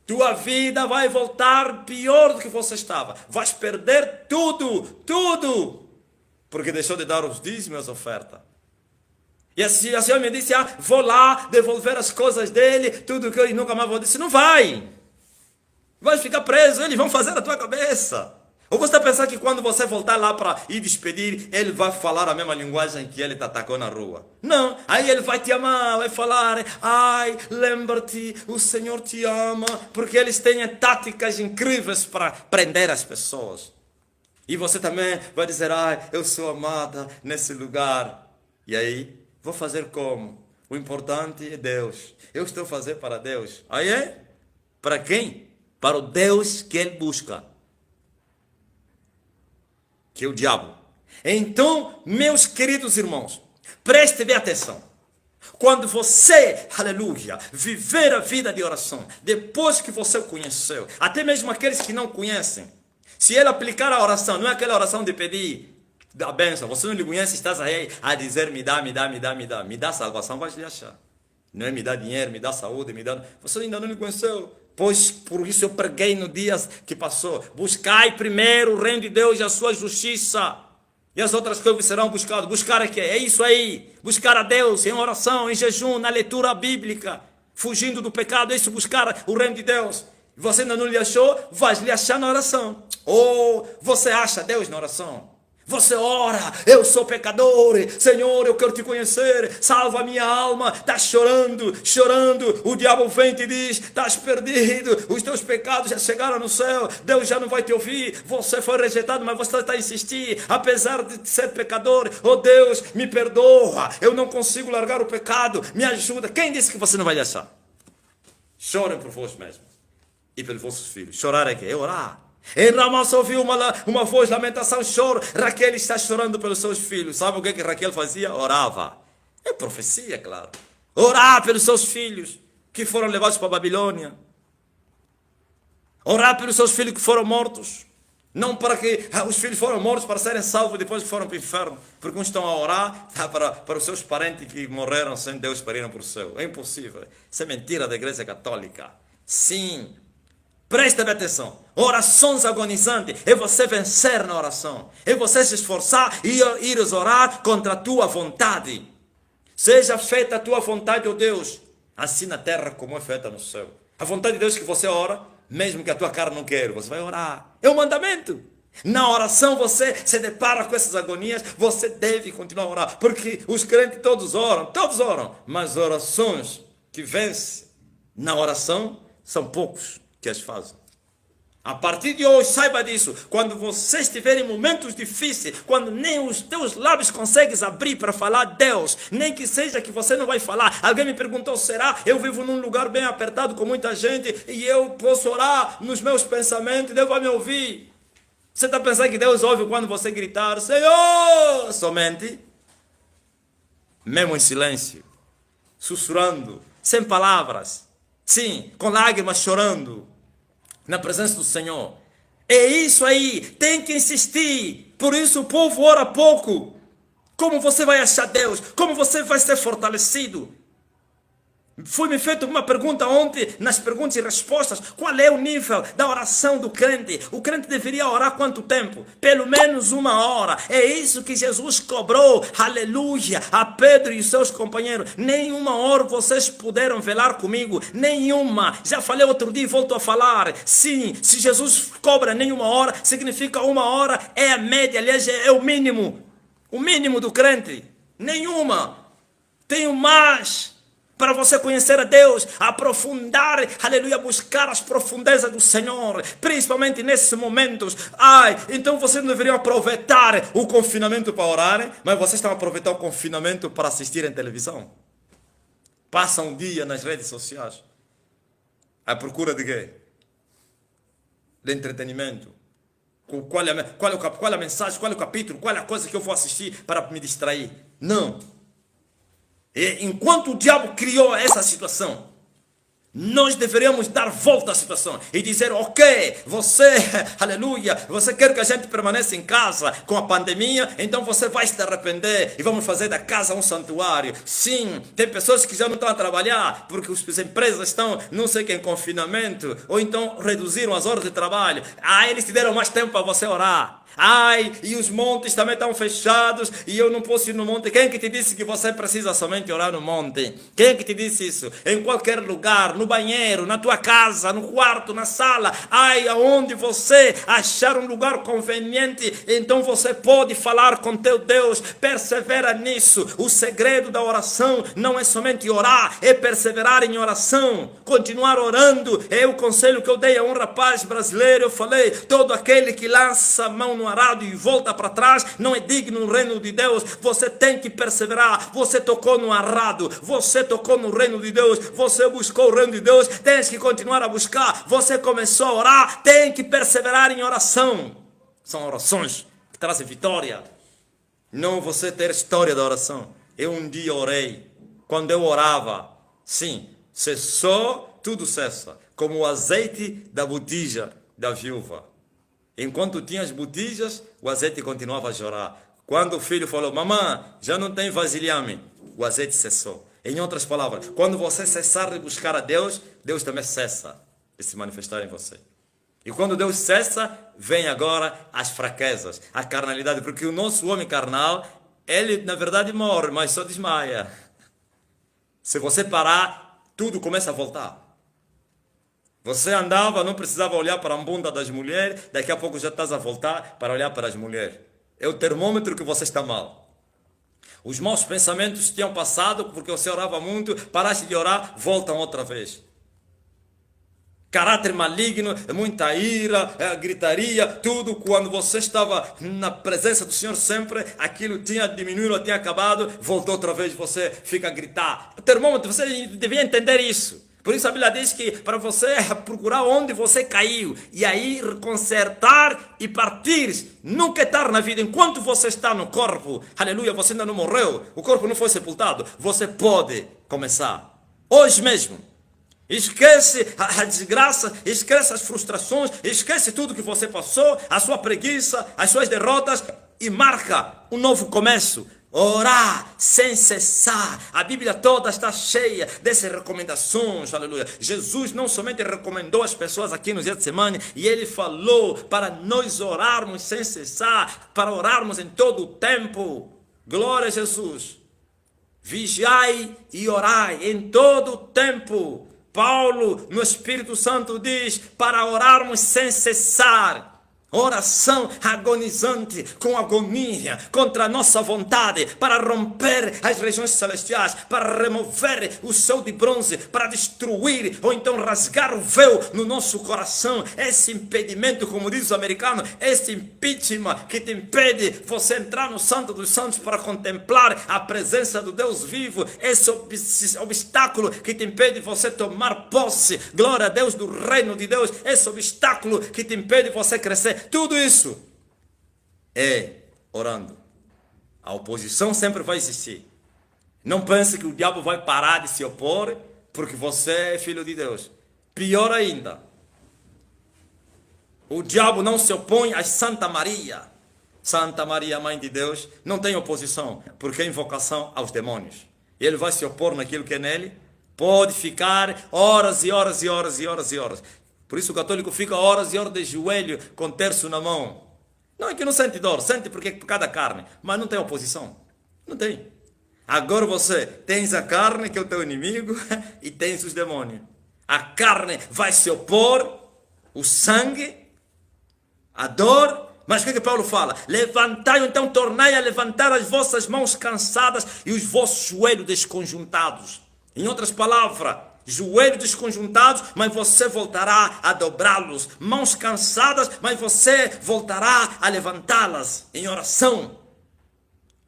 tua vida vai voltar pior do que você estava, vais perder tudo, tudo, porque deixou de dar os dízimos e as ofertas. E a senhora me disse: ah, vou lá devolver as coisas dele, tudo que eu nunca mais vou. Eu disse: não vai. Vai ficar preso, eles vão fazer a tua cabeça. Ou você está pensando que quando você voltar lá para ir despedir, ele vai falar a mesma linguagem que ele te atacou na rua? Não, aí ele vai te amar, vai falar: ai, lembra-te, o Senhor te ama, porque eles têm táticas incríveis para prender as pessoas. E você também vai dizer: ai, eu sou amada nesse lugar. E aí? Vou fazer como? O importante é Deus. Eu estou a fazer para Deus. Aí é? Para quem? Para o Deus que ele busca. Que é o diabo. Então, meus queridos irmãos, preste bem atenção. Quando você, aleluia, viver a vida de oração, depois que você o conheceu, até mesmo aqueles que não conhecem, se ele aplicar a oração, não é aquela oração de pedir da bênção, você não lhe conhece, estás aí a dizer: me dá, me dá, me dá, me dá. Me dá salvação, vais lhe achar. Não é me dá dinheiro, me dá saúde, me dá. Você ainda não lhe conheceu. Pois por isso eu preguei no dia que passou: buscai primeiro o reino de Deus e a sua justiça, e as outras coisas serão buscadas. Buscar é que é isso aí. Buscar a Deus em oração, em jejum, na leitura bíblica, fugindo do pecado. É isso, buscar o reino de Deus. Você ainda não lhe achou, vais lhe achar na oração. Ou você acha Deus na oração. Você ora: eu sou pecador, Senhor, eu quero te conhecer, salva a minha alma. Está chorando, chorando, o diabo vem e te diz: estás perdido, os teus pecados já chegaram no céu, Deus já não vai te ouvir, você foi rejeitado, mas você está a insistir, apesar de ser pecador. Oh Deus, me perdoa, eu não consigo largar o pecado, me ajuda. Quem disse que você não vai achar? Chorem por vós mesmos e pelos vossos filhos. Chorar é que? É orar. Em Ramá só ouviu uma voz, lamentação, choro. Raquel está chorando pelos seus filhos. Sabe o que Raquel fazia? Orava. É profecia, claro. Orar pelos seus filhos que foram levados para a Babilônia. Orar pelos seus filhos que foram mortos. Não para que os filhos foram mortos para serem salvos depois que foram para o inferno. Porque uns estão a orar para os seus parentes que morreram sem Deus para irem para o céu. É impossível. Isso é mentira da Igreja Católica. Sim. Presta bem atenção. Orações agonizantes é você vencer na oração. É você se esforçar e ires orar contra a tua vontade. Seja feita a tua vontade, ó Deus, assim na terra como é feita no céu. A vontade de Deus que você ora, mesmo que a tua carne não queira, você vai orar. É um mandamento. Na oração você se depara com essas agonias, você deve continuar a orar. Porque os crentes todos oram. Mas orações que vencem na oração são poucos que as fazem. A partir de hoje, saiba disso. Quando você estiver em momentos difíceis, quando nem os teus lábios consegues abrir para falar Deus, nem que seja que você não vai falar. Alguém me perguntou: será? Eu vivo num lugar bem apertado com muita gente e eu posso orar nos meus pensamentos, Deus vai me ouvir. Você está pensando que Deus ouve quando você gritar Senhor? Somente? Mesmo em silêncio, sussurrando, sem palavras, sim, com lágrimas, chorando na presença do Senhor. É isso aí, tem que insistir. Por isso o povo ora pouco. Como você vai achar Deus? Como você vai ser fortalecido? Foi-me feita uma pergunta ontem, nas perguntas e respostas, qual é o nível da oração do crente? O crente deveria orar quanto tempo? Pelo menos 1 hora. É isso que Jesus cobrou, aleluia, a Pedro e seus companheiros. Nem 1 hora vocês puderam velar comigo, nenhuma. Já falei outro dia e volto a falar. Sim, se Jesus cobra nem 1 hora, significa 1 hora é a média, aliás, é o mínimo do crente. Nenhuma. Tenho mais para você conhecer a Deus, aprofundar, aleluia, buscar as profundezas do Senhor, principalmente nesses momentos. Então vocês não deveriam aproveitar o confinamento para orar, mas vocês estão aproveitando o confinamento para assistir em televisão. Passam um dia nas redes sociais à procura de quê? De entretenimento. Qual é a mensagem, qual é o capítulo, qual é a coisa que eu vou assistir para me distrair? Não. E enquanto o diabo criou essa situação, nós deveríamos dar volta à situação e dizer, ok, você, aleluia, você quer que a gente permaneça em casa com a pandemia, então você vai se arrepender e vamos fazer da casa um santuário. Sim, tem pessoas que já não estão a trabalhar porque as empresas estão, não sei que, em confinamento, ou então reduziram as horas de trabalho. Eles te deram mais tempo para você orar. E os montes também estão fechados e eu não posso ir no monte. Quem que te disse que você precisa somente orar no monte? Quem que te disse isso? Em qualquer lugar, no banheiro, na tua casa, no quarto, na sala, aonde você achar um lugar conveniente, então você pode falar com teu Deus. Persevera nisso. O segredo da oração não é somente orar, é perseverar em oração, continuar orando. É o conselho que eu dei a um rapaz brasileiro. Eu falei, todo aquele que lança a mão no arado e volta para trás não é digno do reino de Deus. Você tem que perseverar. Você tocou no arado, você tocou no reino de Deus, você buscou o reino de Deus, tens que continuar a buscar. Você começou a orar, tem que perseverar em oração. São orações que trazem vitória, não você ter história da oração. Eu um dia orei, quando eu orava, sim, cessou, tudo cessa, como o azeite da botija da viúva. Enquanto tinha as botijas, o azeite continuava a jorrar. Quando o filho falou, mamãe, já não tem vasilhame, o azeite cessou. Em outras palavras, quando você cessar de buscar a Deus, Deus também cessa de se manifestar em você. E quando Deus cessa, vem agora as fraquezas, a carnalidade, porque o nosso homem carnal, ele na verdade morre, mas só desmaia. Se você parar, tudo começa a voltar. Você andava, não precisava olhar para a bunda das mulheres, daqui a pouco já estás a voltar para olhar para as mulheres. É o termômetro que você está mal. Os maus pensamentos tinham passado porque você orava muito, paraste de orar, voltam outra vez. Caráter maligno, muita ira, gritaria, tudo. Quando você estava na presença do Senhor sempre, aquilo tinha diminuído, tinha acabado, voltou outra vez, você fica a gritar. O termômetro, você devia entender isso. Por isso a Bíblia diz que para você procurar onde você caiu e aí consertar e partir, nunca estar na vida enquanto você está no corpo. Aleluia, você ainda não morreu, o corpo não foi sepultado. Você pode começar hoje mesmo. Esquece a desgraça, esquece as frustrações, esquece tudo que você passou, a sua preguiça, as suas derrotas e marca um novo começo. Orar sem cessar. A Bíblia toda está cheia dessas recomendações, aleluia. Jesus não somente recomendou às pessoas aqui no Getsemane, e ele falou para nós orarmos sem cessar, para orarmos em todo o tempo. Glória a Jesus. Vigiai e orai em todo o tempo. Paulo, no Espírito Santo, diz para orarmos sem cessar. Oração agonizante, com agonia, contra a nossa vontade, para romper as regiões celestiais, para remover o céu de bronze, para destruir ou então rasgar o véu no nosso coração. Esse impedimento, como diz o americano, esse impeachment que te impede você entrar no Santo dos Santos para contemplar a presença do Deus vivo, esse obstáculo que te impede você tomar posse, glória a Deus, do reino de Deus, esse obstáculo que te impede você crescer. Tudo isso é orando. A oposição sempre vai existir. Não pense que o diabo vai parar de se opor porque você é filho de Deus. Pior ainda, o diabo não se opõe a Santa Maria. Santa Maria, Mãe de Deus, não tem oposição, porque é invocação aos demônios. Ele vai se opor naquilo que é nele, pode ficar horas e horas e horas e horas e horas. Por isso o católico fica horas e horas de joelho com terço na mão. Não é que não sente dor, sente porque é por causa da carne, mas não tem oposição. Não tem. Agora você tens a carne, que é o teu inimigo, e tens os demônios. A carne vai se opor, o sangue, a dor. Mas o que Paulo fala? Levantai, então tornai a levantar as vossas mãos cansadas e os vossos joelhos desconjuntados. Em outras palavras, joelhos desconjuntados, mas você voltará a dobrá-los. Mãos cansadas, mas você voltará a levantá-las em oração.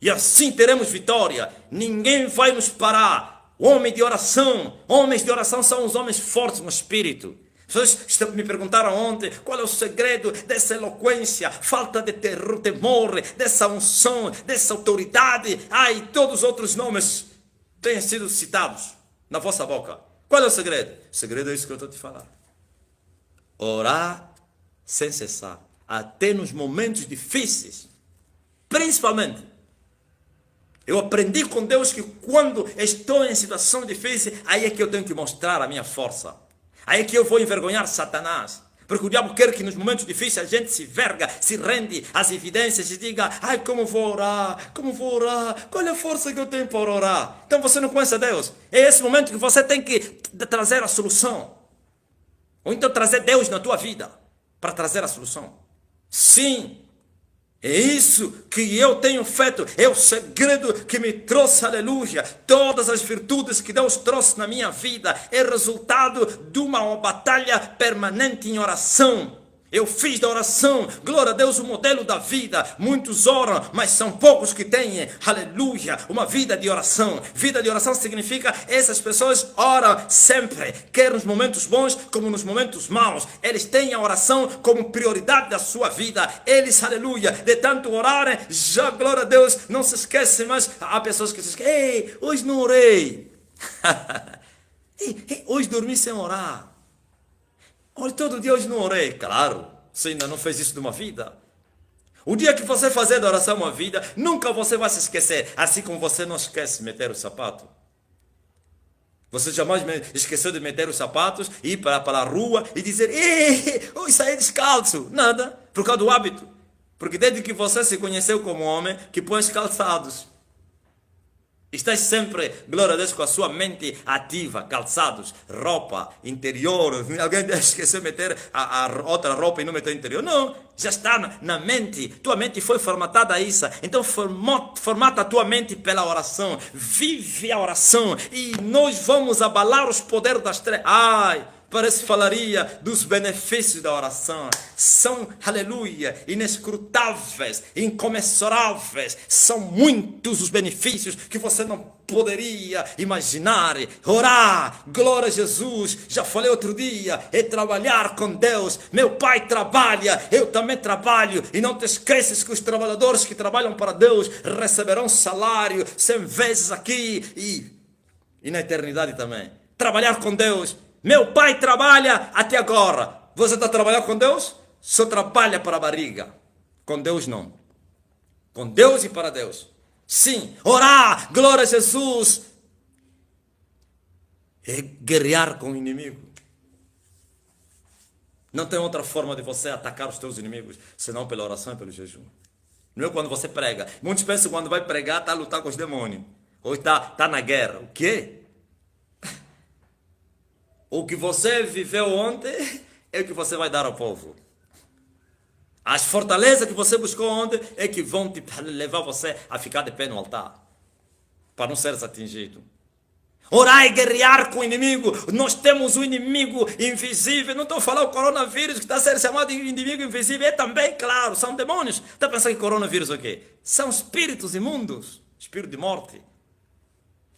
E assim teremos vitória. Ninguém vai nos parar. Homem de oração. Homens de oração são os homens fortes no espírito. Vocês me perguntaram ontem qual é o segredo dessa eloquência, falta de temor, dessa unção, dessa autoridade. E todos os outros nomes têm sido citados na vossa boca. Qual é o segredo? O segredo é isso que eu estou te falando. Orar sem cessar, até nos momentos difíceis. Principalmente, eu aprendi com Deus que quando estou em situação difícil, aí é que eu tenho que mostrar a minha força. Aí é que eu vou envergonhar Satanás. Porque o diabo quer que nos momentos difíceis a gente se verga, se rende às evidências e diga: ai, como vou orar? Como vou orar? Qual é a força que eu tenho para orar? Então você não conhece a Deus. É esse momento que você tem que trazer a solução. Ou então trazer Deus na tua vida para trazer a solução. Sim. É isso que eu tenho feito, é o segredo que me trouxe, aleluia. Todas as virtudes que Deus trouxe na minha vida é resultado de uma batalha permanente em oração. Eu fiz da oração, glória a Deus, o modelo da vida. Muitos oram, mas são poucos que têm, aleluia, uma vida de oração. Vida de oração significa essas pessoas oram sempre, quer nos momentos bons como nos momentos maus. Eles têm a oração como prioridade da sua vida. Eles, aleluia, de tanto orarem, já, glória a Deus, não se esquecem, mas há pessoas que se esquecem. Ei, hoje não orei. Hoje dormi sem orar. Olha, todo dia hoje não orei. Claro, você ainda não fez isso numa vida. O dia que você fazer da oração uma vida, nunca você vai se esquecer. Assim como você não esquece de meter o sapato. Você jamais esqueceu de meter os sapatos, ir para a rua e dizer: ei, hoje saí descalço. Nada, por causa do hábito. Porque desde que você se conheceu como homem, que põe os calçados. Estás sempre, glória a Deus, com a sua mente ativa, calçados, roupa, interior. Alguém esqueceu de meter a outra roupa e não meter interior? Não, já está na mente. Tua mente foi formatada a isso. Então formata a tua mente pela oração. Vive a oração e nós vamos abalar os poderes das trevas. Ai, parece que falaria dos benefícios da oração. São, aleluia, inescrutáveis, incomensuráveis. São muitos os benefícios que você não poderia imaginar. Orar, glória a Jesus. Já falei outro dia, é trabalhar com Deus. Meu pai trabalha, eu também trabalho. E não te esqueças que os trabalhadores que trabalham para Deus receberão salário 100 vezes aqui e na eternidade também. Trabalhar com Deus. Meu pai trabalha até agora. Você está trabalhando com Deus? Só trabalha para a barriga. Com Deus não. Com Deus e para Deus. Sim, orar, glória a Jesus. É guerrear com o inimigo. Não tem outra forma de você atacar os teus inimigos, senão pela oração e pelo jejum. Não é quando você prega. Muitos pensam que quando vai pregar está a lutar com os demônios. Ou está na guerra. O quê? O que você viveu ontem é o que você vai dar ao povo. As fortalezas que você buscou ontem é que vão te levar você a ficar de pé no altar. Para não seres atingido. Orar e guerrear com o inimigo. Nós temos um inimigo invisível. Não estou falando o coronavírus que está a ser chamado de inimigo invisível. É também, claro, são demônios. Está pensando que coronavírus é o quê? São espíritos imundos. Espírito de morte.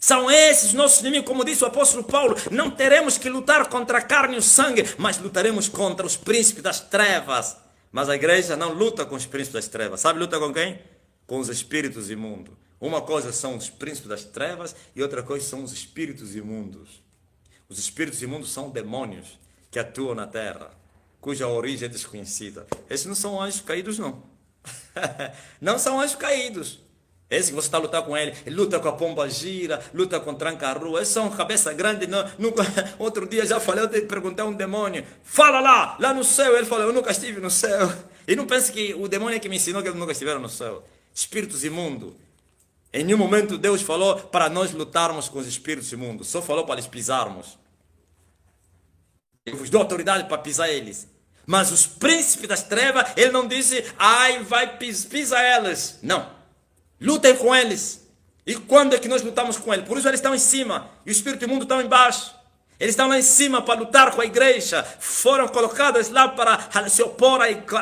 São esses nossos inimigos, como disse o apóstolo Paulo. Não teremos que lutar contra a carne e o sangue, mas lutaremos contra os príncipes das trevas. Mas a igreja não luta com os príncipes das trevas. Sabe luta com quem? Com os espíritos imundos. Uma coisa são os príncipes das trevas e outra coisa são os espíritos imundos. Os espíritos imundos são demônios que atuam na terra, cuja origem é desconhecida. Esses não são anjos caídos, não. Não são anjos caídos. Esse que você está a lutar com ele, ele luta com a pomba gira, luta com tranca-rua, esses são cabeça grande. Nunca, outro dia já falei, eu te perguntei a um demônio, fala lá no céu. Ele falou, eu nunca estive no céu. E não pense que o demônio é que me ensinou que eles nunca estiveram no céu. Espíritos imundos. Em nenhum momento Deus falou para nós lutarmos com os espíritos imundos, só falou para eles pisarmos. Eu vos dou autoridade para pisar eles. Mas os príncipes das trevas, ele não disse, ai, vai pisar elas. Não. Lutem com eles. E quando é que nós lutamos com eles? Por isso eles estão em cima e o espírito imundo está embaixo. Eles estão lá em cima para lutar com a igreja. Foram colocados lá para se opor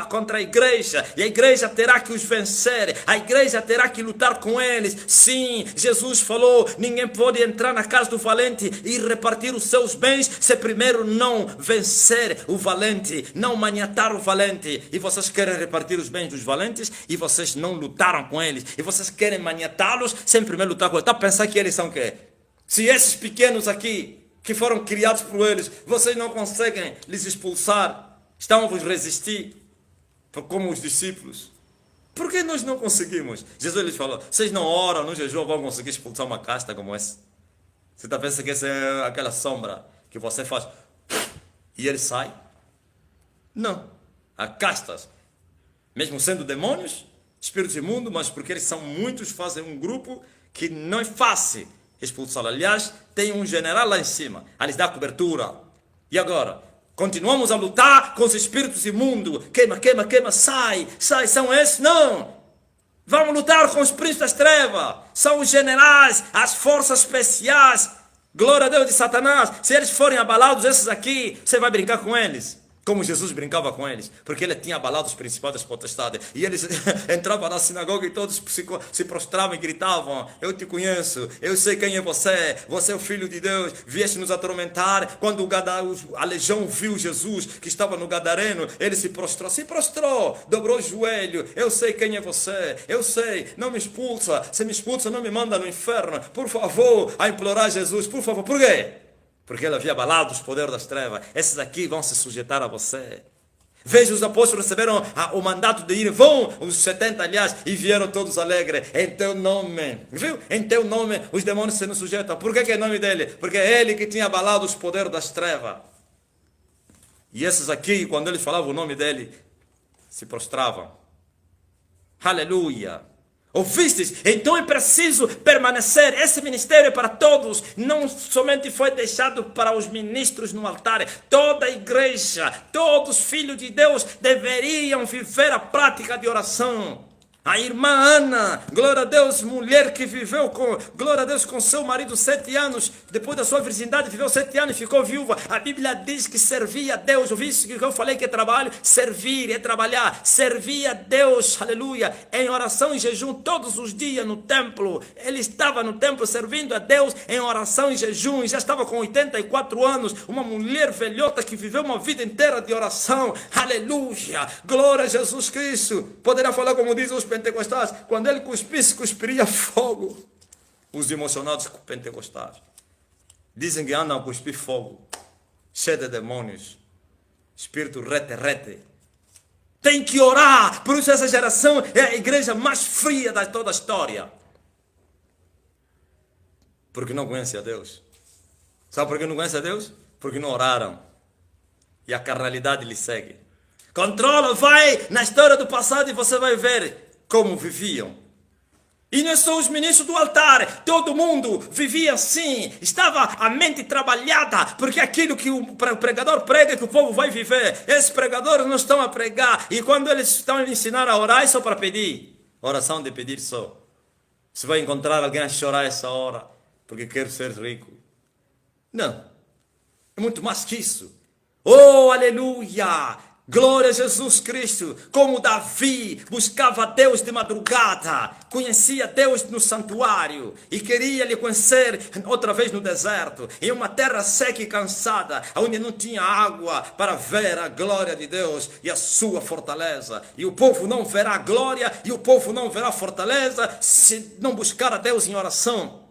contra a igreja. E a igreja terá que os vencer. A igreja terá que lutar com eles. Sim, Jesus falou, ninguém pode entrar na casa do valente e repartir os seus bens se primeiro não vencer o valente, não maniatar o valente. E vocês querem repartir os bens dos valentes e vocês não lutaram com eles. E vocês querem maniatá-los sem primeiro lutar com eles. Está a pensar que eles são o quê? Se esses pequenos aqui que foram criados por eles, vocês não conseguem lhes expulsar, estão a vos resistir, como os discípulos. Por que nós não conseguimos? Jesus lhes falou, vocês não oram, no jejum vão conseguir expulsar uma casta como essa. Você está pensando que essa é aquela sombra que você faz e ele sai? Não. Há castas, mesmo sendo demônios, espíritos imundos, mas porque eles são muitos, fazem um grupo que não é fácil expulsá-lo. Aliás, tem um general lá em cima, a lhes dá cobertura. E agora? Continuamos a lutar com os espíritos imundos. Queima, queima, queima, sai, são esses? Não! Vamos lutar com os príncipes das trevas. São os generais, as forças especiais. Glória a Deus de Satanás. Se eles forem abalados, esses aqui, você vai brincar com eles. Como Jesus brincava com eles, porque ele tinha abalado os principais das potestades. E eles entravam na sinagoga e todos se prostravam e gritavam, eu te conheço, eu sei quem é você é o Filho de Deus, vieste nos atormentar. Quando a legião viu Jesus, que estava no Gadareno, ele se prostrou, dobrou o joelho, eu sei quem é você, eu sei, não me expulsa, se me expulsa não me manda no inferno, por favor, a implorar Jesus, por favor. Por quê? Porque ele havia abalado os poderes das trevas. Esses aqui vão se sujeitar a você. Veja, os apóstolos receberam o mandato de ir, vão, os 70, aliás, e vieram todos alegres. Em teu nome, viu? Em teu nome os demônios se nos sujeitam. Por que é o nome dele? Porque é ele que tinha abalado os poderes das trevas. E esses aqui, quando ele falava o nome dele, se prostravam. Aleluia! Ouvistes? Então é preciso permanecer. Esse ministério é para todos. Não somente foi deixado para os ministros no altar. Toda a igreja, todos os filhos de Deus deveriam viver a prática de oração. A irmã Ana, glória a Deus, mulher que viveu glória a Deus, com seu marido 7 anos, depois da sua virgindade viveu 7 anos e ficou viúva. A Bíblia diz que servia a Deus. Ouvi isso que eu falei que é trabalho? Servir, é trabalhar. Servia a Deus, aleluia, em oração e jejum todos os dias no templo. Ele estava no templo servindo a Deus em oração e jejum. E já estava com 84 anos, uma mulher velhota que viveu uma vida inteira de oração. Aleluia, glória a Jesus Cristo. Poderá falar como diz os pentecostais, quando ele cuspisse, cuspiria fogo. Os emocionados pentecostais dizem que andam a cuspir fogo, cheio de demônios, espírito rete. Tem que orar. Por isso essa geração é a igreja mais fria de toda a história, porque não conhece a Deus. Sabe por que não conhece a Deus? Porque não oraram e a carnalidade lhe segue. Controla, vai na história do passado e você vai ver como viviam. E não são os ministros do altar, todo mundo vivia assim, estava a mente trabalhada, porque aquilo que o pregador prega que o povo vai viver. Esses pregadores não estão a pregar, e quando eles estão a ensinar a orar, é só para pedir. Oração de pedir só. Você vai encontrar alguém a chorar essa hora, porque quer ser rico. Não, é muito mais que isso. Oh, aleluia! Glória a Jesus Cristo, como Davi buscava Deus de madrugada, conhecia Deus no santuário e queria lhe conhecer outra vez no deserto, em uma terra seca e cansada, onde não tinha água, para ver a glória de Deus e a sua fortaleza. E o povo não verá a glória e o povo não verá a fortaleza se não buscar a Deus em oração.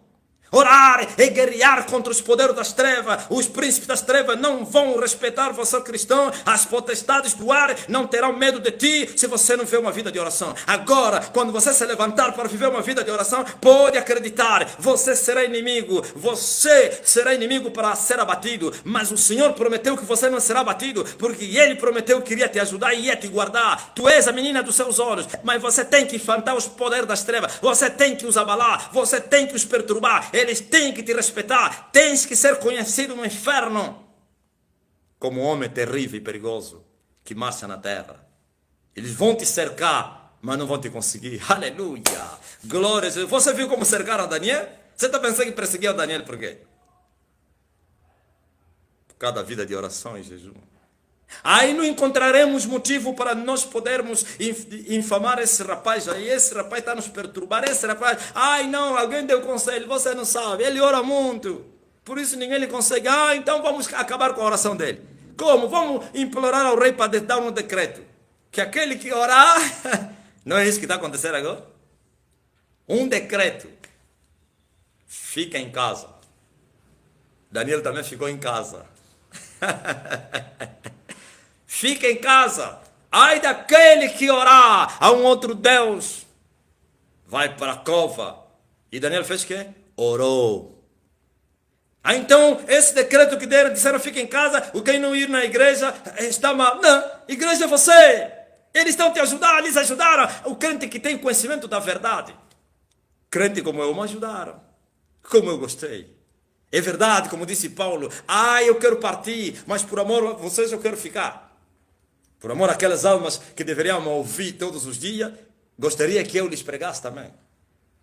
Orar é guerrear contra os poderes das trevas. Os príncipes das trevas não vão respeitar você cristão. As potestades do ar não terão medo de ti se você não viver uma vida de oração. Agora, quando você se levantar para viver uma vida de oração, pode acreditar, você será inimigo. Você será inimigo para ser abatido. Mas o Senhor prometeu que você não será abatido, porque Ele prometeu que iria te ajudar e ia te guardar. Tu és a menina dos seus olhos, mas você tem que enfrentar os poderes das trevas. Você tem que os abalar, você tem que os perturbar. Eles têm que te respeitar. Tens que ser conhecido no inferno como um homem terrível e perigoso que marcha na terra. Eles vão te cercar, mas não vão te conseguir. Aleluia! Glória a Deus. Você viu como cercaram Daniel? Você está pensando que perseguiam Daniel por quê? Por causa da vida de oração e jejum. Aí não encontraremos motivo para nós podermos infamar esse rapaz aí. Esse rapaz está nos perturbar. Esse rapaz, ai não, alguém deu conselho, você não sabe, ele ora muito, por isso ninguém lhe consegue. Então vamos acabar com a oração dele. Como? Vamos implorar ao rei para dar um decreto que aquele que orar, não é isso que está acontecendo agora? Um decreto, fica em casa. Daniel também ficou em casa. Fica em casa. Ai daquele que orar a um outro Deus, vai para a cova. E Daniel fez o quê? Orou. Então, esse decreto que deram, disseram fica em casa, o quem não ir na igreja está mal. Não, igreja é você. Eles estão te ajudando, eles ajudaram. O crente que tem conhecimento da verdade. Crente como eu me ajudaram. Como eu gostei. É verdade, como disse Paulo. Eu quero partir, mas por amor a vocês eu quero ficar. Por amor àquelas almas que deveriam me ouvir todos os dias, gostaria que eu lhes pregasse também.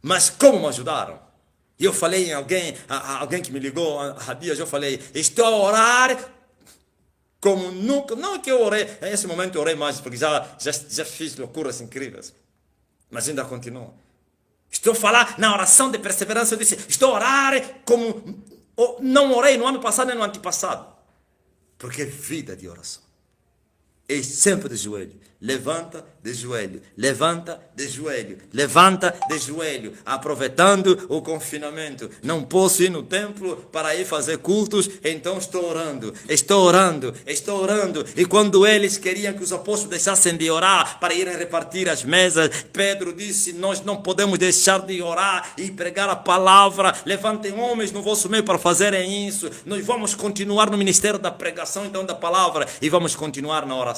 Mas como me ajudaram? E eu falei em alguém que me ligou há dias, eu falei, estou a orar como nunca. Não que eu orei, nesse momento eu orei mais, porque já fiz loucuras incríveis. Mas ainda continuo. Estou a falar na oração de perseverança, eu disse, estou a orar como não orei no ano passado nem no antepassado. Porque é vida de oração. E sempre de joelho, levanta de joelho, levanta de joelho, levanta de joelho, aproveitando o confinamento. Não posso ir no templo para ir fazer cultos, então estou orando, estou orando, estou orando. E quando eles queriam que os apóstolos deixassem de orar para irem repartir as mesas, Pedro disse, nós não podemos deixar de orar e pregar a palavra. Levantem homens no vosso meio para fazerem isso. Nós vamos continuar no ministério da pregação, então da palavra, e vamos continuar na oração.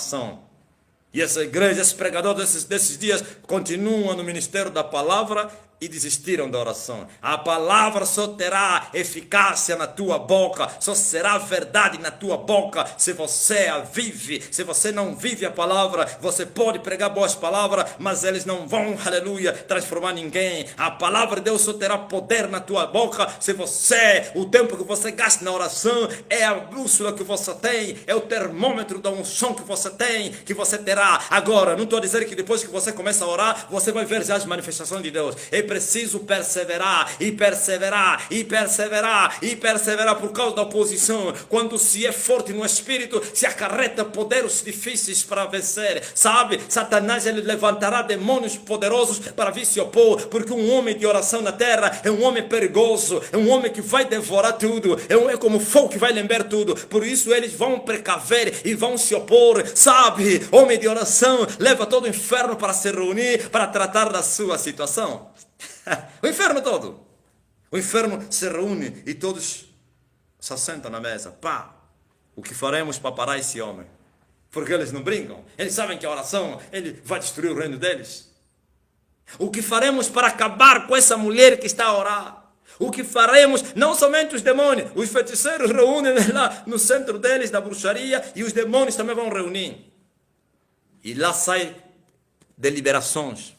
E essa igreja, esse pregador desses dias continuam no ministério da palavra e desistiram da oração. A palavra só terá eficácia na tua boca, só será verdade na tua boca se você a vive. Se você não vive a palavra, você pode pregar boas palavras, mas eles não vão, aleluia, transformar ninguém. A palavra de Deus só terá poder na tua boca se você, o tempo que você gasta na oração é a bússola que você tem, é o termômetro da unção que você tem, que você terá. Agora, não estou a dizer que depois que você começa a orar, você vai ver já as manifestações de Deus. É preciso perseverar, e perseverar, e perseverar, e perseverar por causa da oposição. Quando se é forte no espírito, se acarreta poderes difíceis para vencer. Sabe, Satanás ele levantará demônios poderosos para vir se opor, porque um homem de oração na terra é um homem perigoso, é um homem que vai devorar tudo, é como fogo que vai lembrar tudo. Por isso eles vão precaver e vão se opor. Sabe, homem de oração leva todo o inferno para se reunir, para tratar da sua situação. O inferno todo. O inferno se reúne e todos se assentam na mesa. Pá, o que faremos para parar esse homem? Porque eles não brincam. Eles sabem que a oração ele vai destruir o reino deles. O que faremos para acabar com essa mulher que está a orar? O que faremos, não somente os demônios, os feiticeiros reúnem lá no centro deles da bruxaria e os demônios também vão reunir. E lá saem deliberações.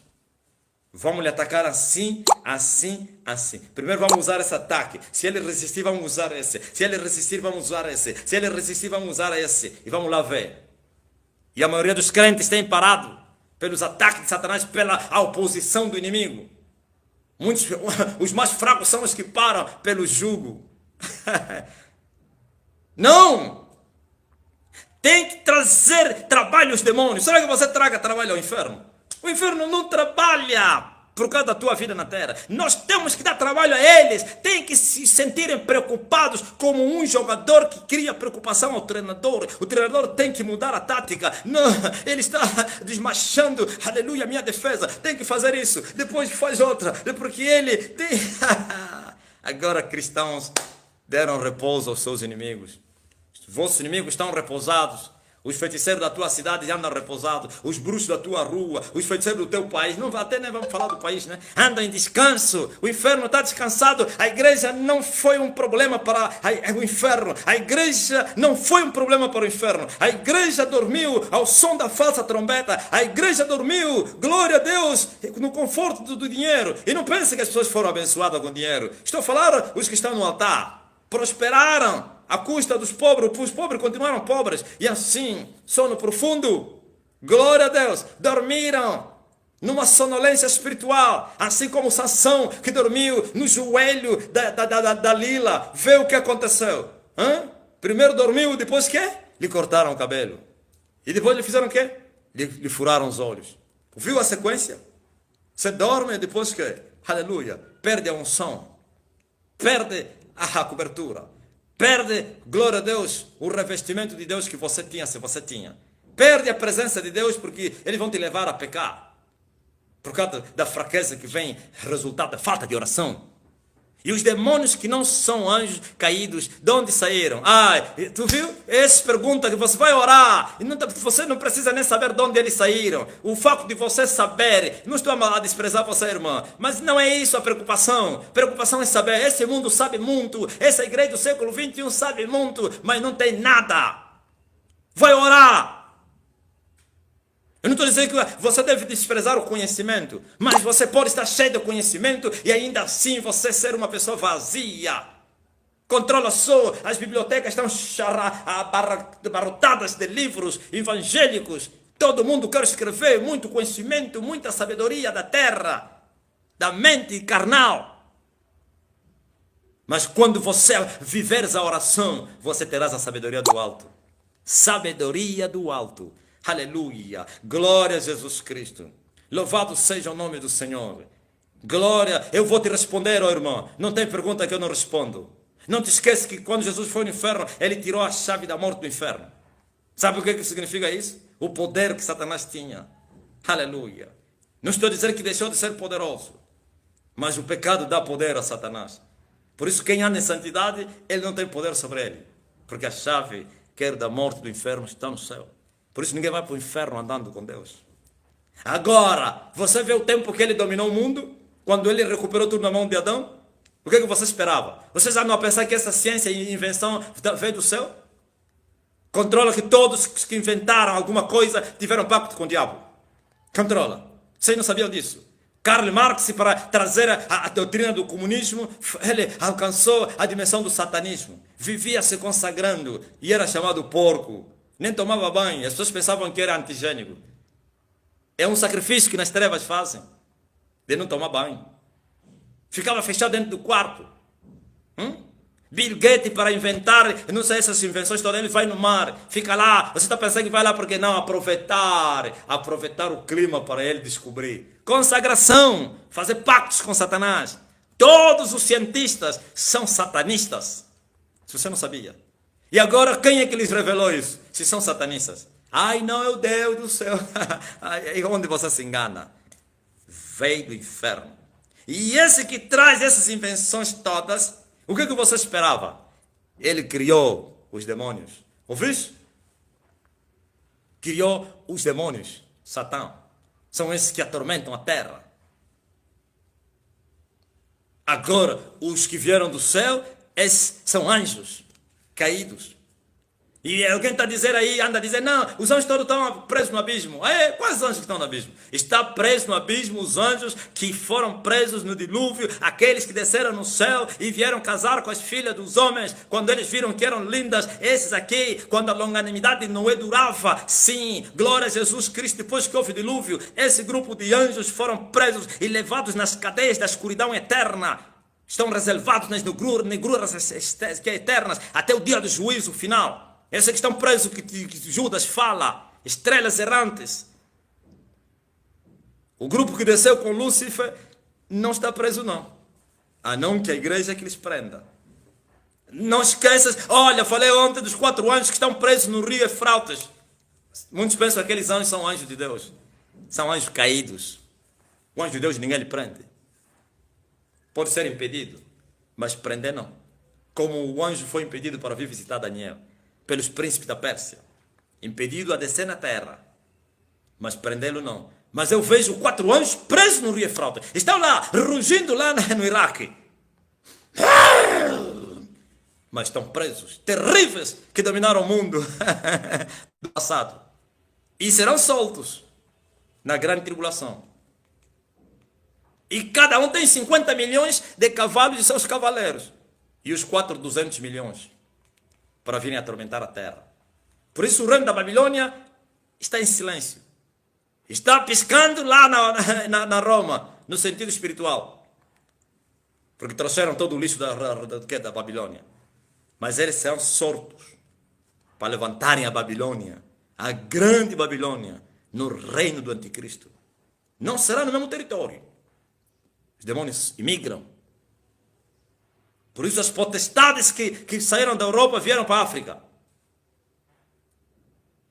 Vamos lhe atacar assim, assim, assim. Primeiro vamos usar esse ataque. Se ele resistir, vamos usar esse. Se ele resistir, vamos usar esse. Se ele resistir, vamos usar esse. E vamos lá ver. E a maioria dos crentes tem parado pelos ataques de Satanás, pela oposição do inimigo. Muitos, os mais fracos são os que param pelo jugo. Não! Tem que trazer trabalho aos demônios. Será que você traga trabalho ao inferno? O inferno não trabalha por causa da tua vida na terra. Nós temos que dar trabalho a eles. Tem que se sentirem preocupados como um jogador que cria preocupação ao treinador. O treinador tem que mudar a tática. Não, ele está desmanchando, aleluia, a minha defesa. Tem que fazer isso. Depois faz outra. Porque ele tem... Agora cristãos deram repouso aos seus inimigos. Os vossos inimigos estão repousados. Os feiticeiros da tua cidade andam repousados. Os bruxos da tua rua. Os feiticeiros do teu país. Não, até nem vamos falar do país, né? Andam em descanso. O inferno está descansado. A igreja não foi um problema para o inferno. A igreja não foi um problema para o inferno. A igreja dormiu ao som da falsa trombeta. A igreja dormiu, glória a Deus, no conforto do dinheiro. E não pense que as pessoas foram abençoadas com dinheiro. Estou a falar os que estão no altar. Prosperaram à custa dos pobres. Os pobres continuaram pobres. E assim, sono profundo. Glória a Deus. Dormiram numa sonolência espiritual. Assim como Sansão, que dormiu no joelho da Lila. Vê o que aconteceu. Primeiro dormiu, depois o quê? Lhe cortaram o cabelo. E depois lhe fizeram o quê? Lhe furaram os olhos. Viu a sequência? Você dorme e depois o quê? Aleluia. Perde a unção. Perde a cobertura. Perde, glória a Deus, o revestimento de Deus que você tinha, se você tinha. Perde a presença de Deus porque eles vão te levar a pecar. Por causa da fraqueza que vem resultado da falta de oração. E os demônios que não são anjos caídos, de onde saíram? Tu viu? Essa pergunta que você vai orar. E você não precisa nem saber de onde eles saíram. O fato de você saber, não estou a desprezar você, irmã, mas não é isso a preocupação. Preocupação é saber, esse mundo sabe muito, essa igreja do século XXI sabe muito, mas não tem nada. Vai orar. Eu não estou dizendo que você deve desprezar o conhecimento, mas você pode estar cheio de conhecimento e ainda assim você ser uma pessoa vazia. Controla só, as bibliotecas estão abarrotadas de livros evangélicos. Todo mundo quer escrever, muito conhecimento, muita sabedoria da terra, da mente carnal. Mas quando você viveres a oração, você terás a sabedoria do alto. Sabedoria do alto. Aleluia, glória a Jesus Cristo, louvado seja o nome do Senhor, glória. Eu vou te responder, ó irmão, não tem pergunta que eu não respondo. Não te esqueça que quando Jesus foi no inferno, ele tirou a chave da morte do inferno. Sabe o que significa isso? O poder que Satanás tinha, aleluia. Não estou dizendo que deixou de ser poderoso, mas o pecado dá poder a Satanás. Por isso quem anda em santidade, ele não tem poder sobre ele, porque a chave, quer da morte do inferno, está no céu. Por isso ninguém vai para o inferno andando com Deus. Agora, você vê o tempo que ele dominou o mundo? Quando ele recuperou tudo na mão de Adão? O que você esperava? Você já não a pensar que essa ciência e invenção veio do céu? Controla que todos que inventaram alguma coisa tiveram pacto com o diabo. Controla. Vocês não sabiam disso? Karl Marx, para trazer a doutrina do comunismo, ele alcançou a dimensão do satanismo. Vivia se consagrando e era chamado porco. Nem tomava banho, as pessoas pensavam que era antigênico. É um sacrifício que nas trevas fazem, de não tomar banho. Ficava fechado dentro do quarto. Bill Gates, para inventar, não sei essas invenções todas, ele vai no mar, fica lá. Você está pensando que vai lá porque não? Aproveitar o clima para ele descobrir. Consagração, fazer pactos com Satanás. Todos os cientistas são satanistas. Se você não sabia. E agora quem é que lhes revelou isso? Se são satanistas. Ai, não, é o Deus do céu. E onde você se engana? Veio do inferno. E esse que traz essas invenções todas, o que você esperava? Ele criou os demônios. Ouviste? Criou os demônios. Satã. São esses que atormentam a terra. Agora, os que vieram do céu, esses são anjos caídos. E alguém está a dizer aí, anda a dizer, não, os anjos todos estão presos no abismo. Quais anjos que estão no abismo? Está preso no abismo os anjos que foram presos no dilúvio, aqueles que desceram no céu e vieram casar com as filhas dos homens, quando eles viram que eram lindas, esses aqui, quando a longanimidade de Noé durava, sim, glória a Jesus Cristo, depois que houve dilúvio, esse grupo de anjos foram presos e levados nas cadeias da escuridão eterna. Estão reservados nas negruras eternas até o dia do juízo final. Esses que estão presos, que Judas fala, estrelas errantes. O grupo que desceu com Lúcifer não está preso não. A não que a igreja que lhes prenda. Não esqueças, olha, falei ontem dos 4 anjos que estão presos no rio Eufrates. Muitos pensam que aqueles anjos são anjos de Deus. São anjos caídos. O anjo de Deus ninguém lhe prende. Pode ser impedido, mas prender não. Como o anjo foi impedido para vir visitar Daniel, pelos príncipes da Pérsia. Impedido a descer na terra, mas prendê-lo não. Mas eu vejo 4 anjos presos no rio Eufrates. Estão lá, rugindo lá no Iraque. Mas estão presos, terríveis, que dominaram o mundo do passado. E serão soltos na grande tribulação. E cada um tem 50 milhões de cavalos de seus cavaleiros. E os 4, 200 milhões para virem atormentar a terra. Por isso o reino da Babilônia está em silêncio. Está piscando lá na Roma, no sentido espiritual. Porque trouxeram todo o lixo da Babilônia. Mas eles serão sortos para levantarem a Babilônia, a grande Babilônia, no reino do anticristo. Não será no mesmo território. Os demônios imigram. Por isso as potestades que saíram da Europa vieram para a África.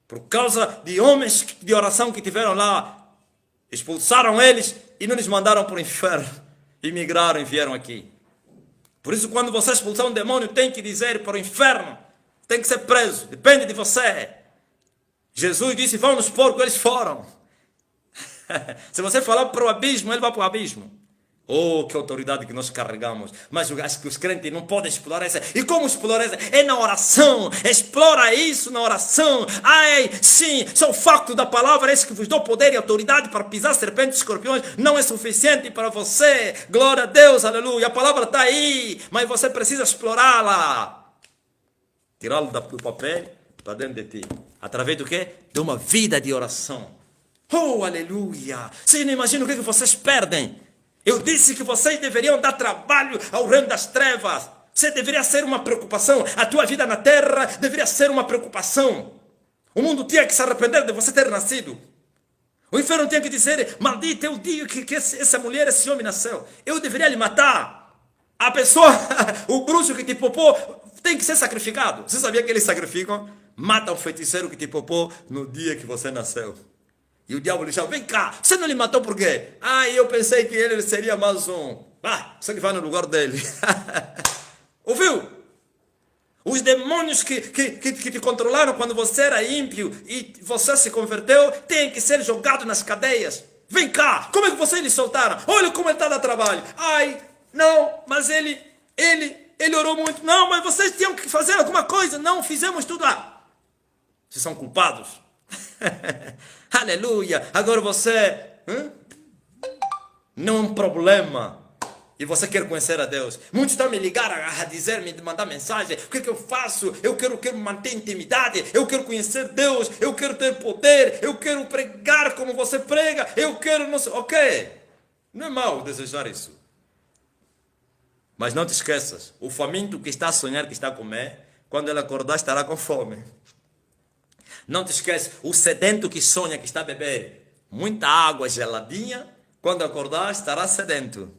Por causa de homens de oração que tiveram lá, expulsaram eles e não lhes mandaram para o inferno. E migraram e vieram aqui. Por isso, quando você expulsar um demônio, tem que dizer para o inferno. Tem que ser preso. Depende de você. Jesus disse, vão nos porcos, eles foram. Se você falar para o abismo, ele vai para o abismo. Oh, que autoridade que nós carregamos. Mas eu acho que os crentes não podem explorar essa. E como explorar essa? É na oração. Explora isso na oração. Ai, sim, só o facto da palavra, esse que vos dou poder e autoridade para pisar serpentes e escorpiões, não é suficiente para você. Glória a Deus, aleluia. A palavra está aí, mas você precisa explorá-la. Tirá-lo do papel para dentro de ti. Através do quê? De uma vida de oração. Oh, aleluia. Você não imagina o que vocês perdem. Eu disse que vocês deveriam dar trabalho ao reino das trevas. Você deveria ser uma preocupação. A tua vida na terra deveria ser uma preocupação. O mundo tinha que se arrepender de você ter nascido. O inferno tinha que dizer, maldito é o dia que essa mulher, esse homem nasceu. Eu deveria lhe matar. A pessoa, o bruxo que te popou, tem que ser sacrificado. Você sabia que eles sacrificam? Matam o feiticeiro que te popou no dia que você nasceu. E o diabo lhe chama, vem cá, você não lhe matou por quê? Ah, eu pensei que ele seria mais um. Ah, você que vai no lugar dele. Ouviu? Os demônios que te controlaram quando você era ímpio e você se converteu, têm que ser jogados nas cadeias. Vem cá, como é que vocês lhe soltaram? Olha como ele está dando trabalho. Ai, não, mas ele orou muito. Não, mas vocês tinham que fazer alguma coisa. Não, fizemos tudo lá. Vocês são culpados. Aleluia. Agora você não é um problema e você quer conhecer a Deus. Muitos estão me ligar a dizer, me mandar mensagem. O que eu faço? Eu quero manter intimidade. Eu quero conhecer Deus. Eu quero ter poder. Eu quero pregar como você prega. Eu quero não sei. Ok, não é mal desejar isso, mas não te esqueças, o faminto que está a sonhar que está a comer, quando ele acordar estará com fome. Não te esqueça, o sedento que sonha que está a beber muita água geladinha, quando acordar estará sedento.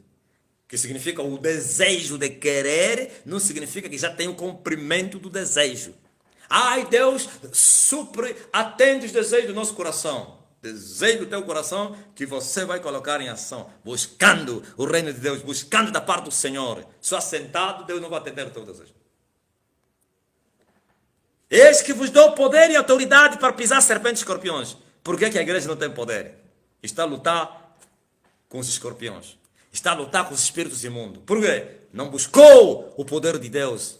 Que significa o desejo de querer, não significa que já tem o cumprimento do desejo. Ai, Deus supre, atende os desejos do nosso coração. Desejo do teu coração que você vai colocar em ação, buscando o reino de Deus, buscando da parte do Senhor. Só sentado, Deus não vai atender o teu desejo. Eis que vos dou poder e autoridade para pisar serpentes e escorpiões. Por que a igreja não tem poder? Está a lutar com os escorpiões. Está a lutar com os espíritos imundos. Por quê? Não buscou o poder de Deus.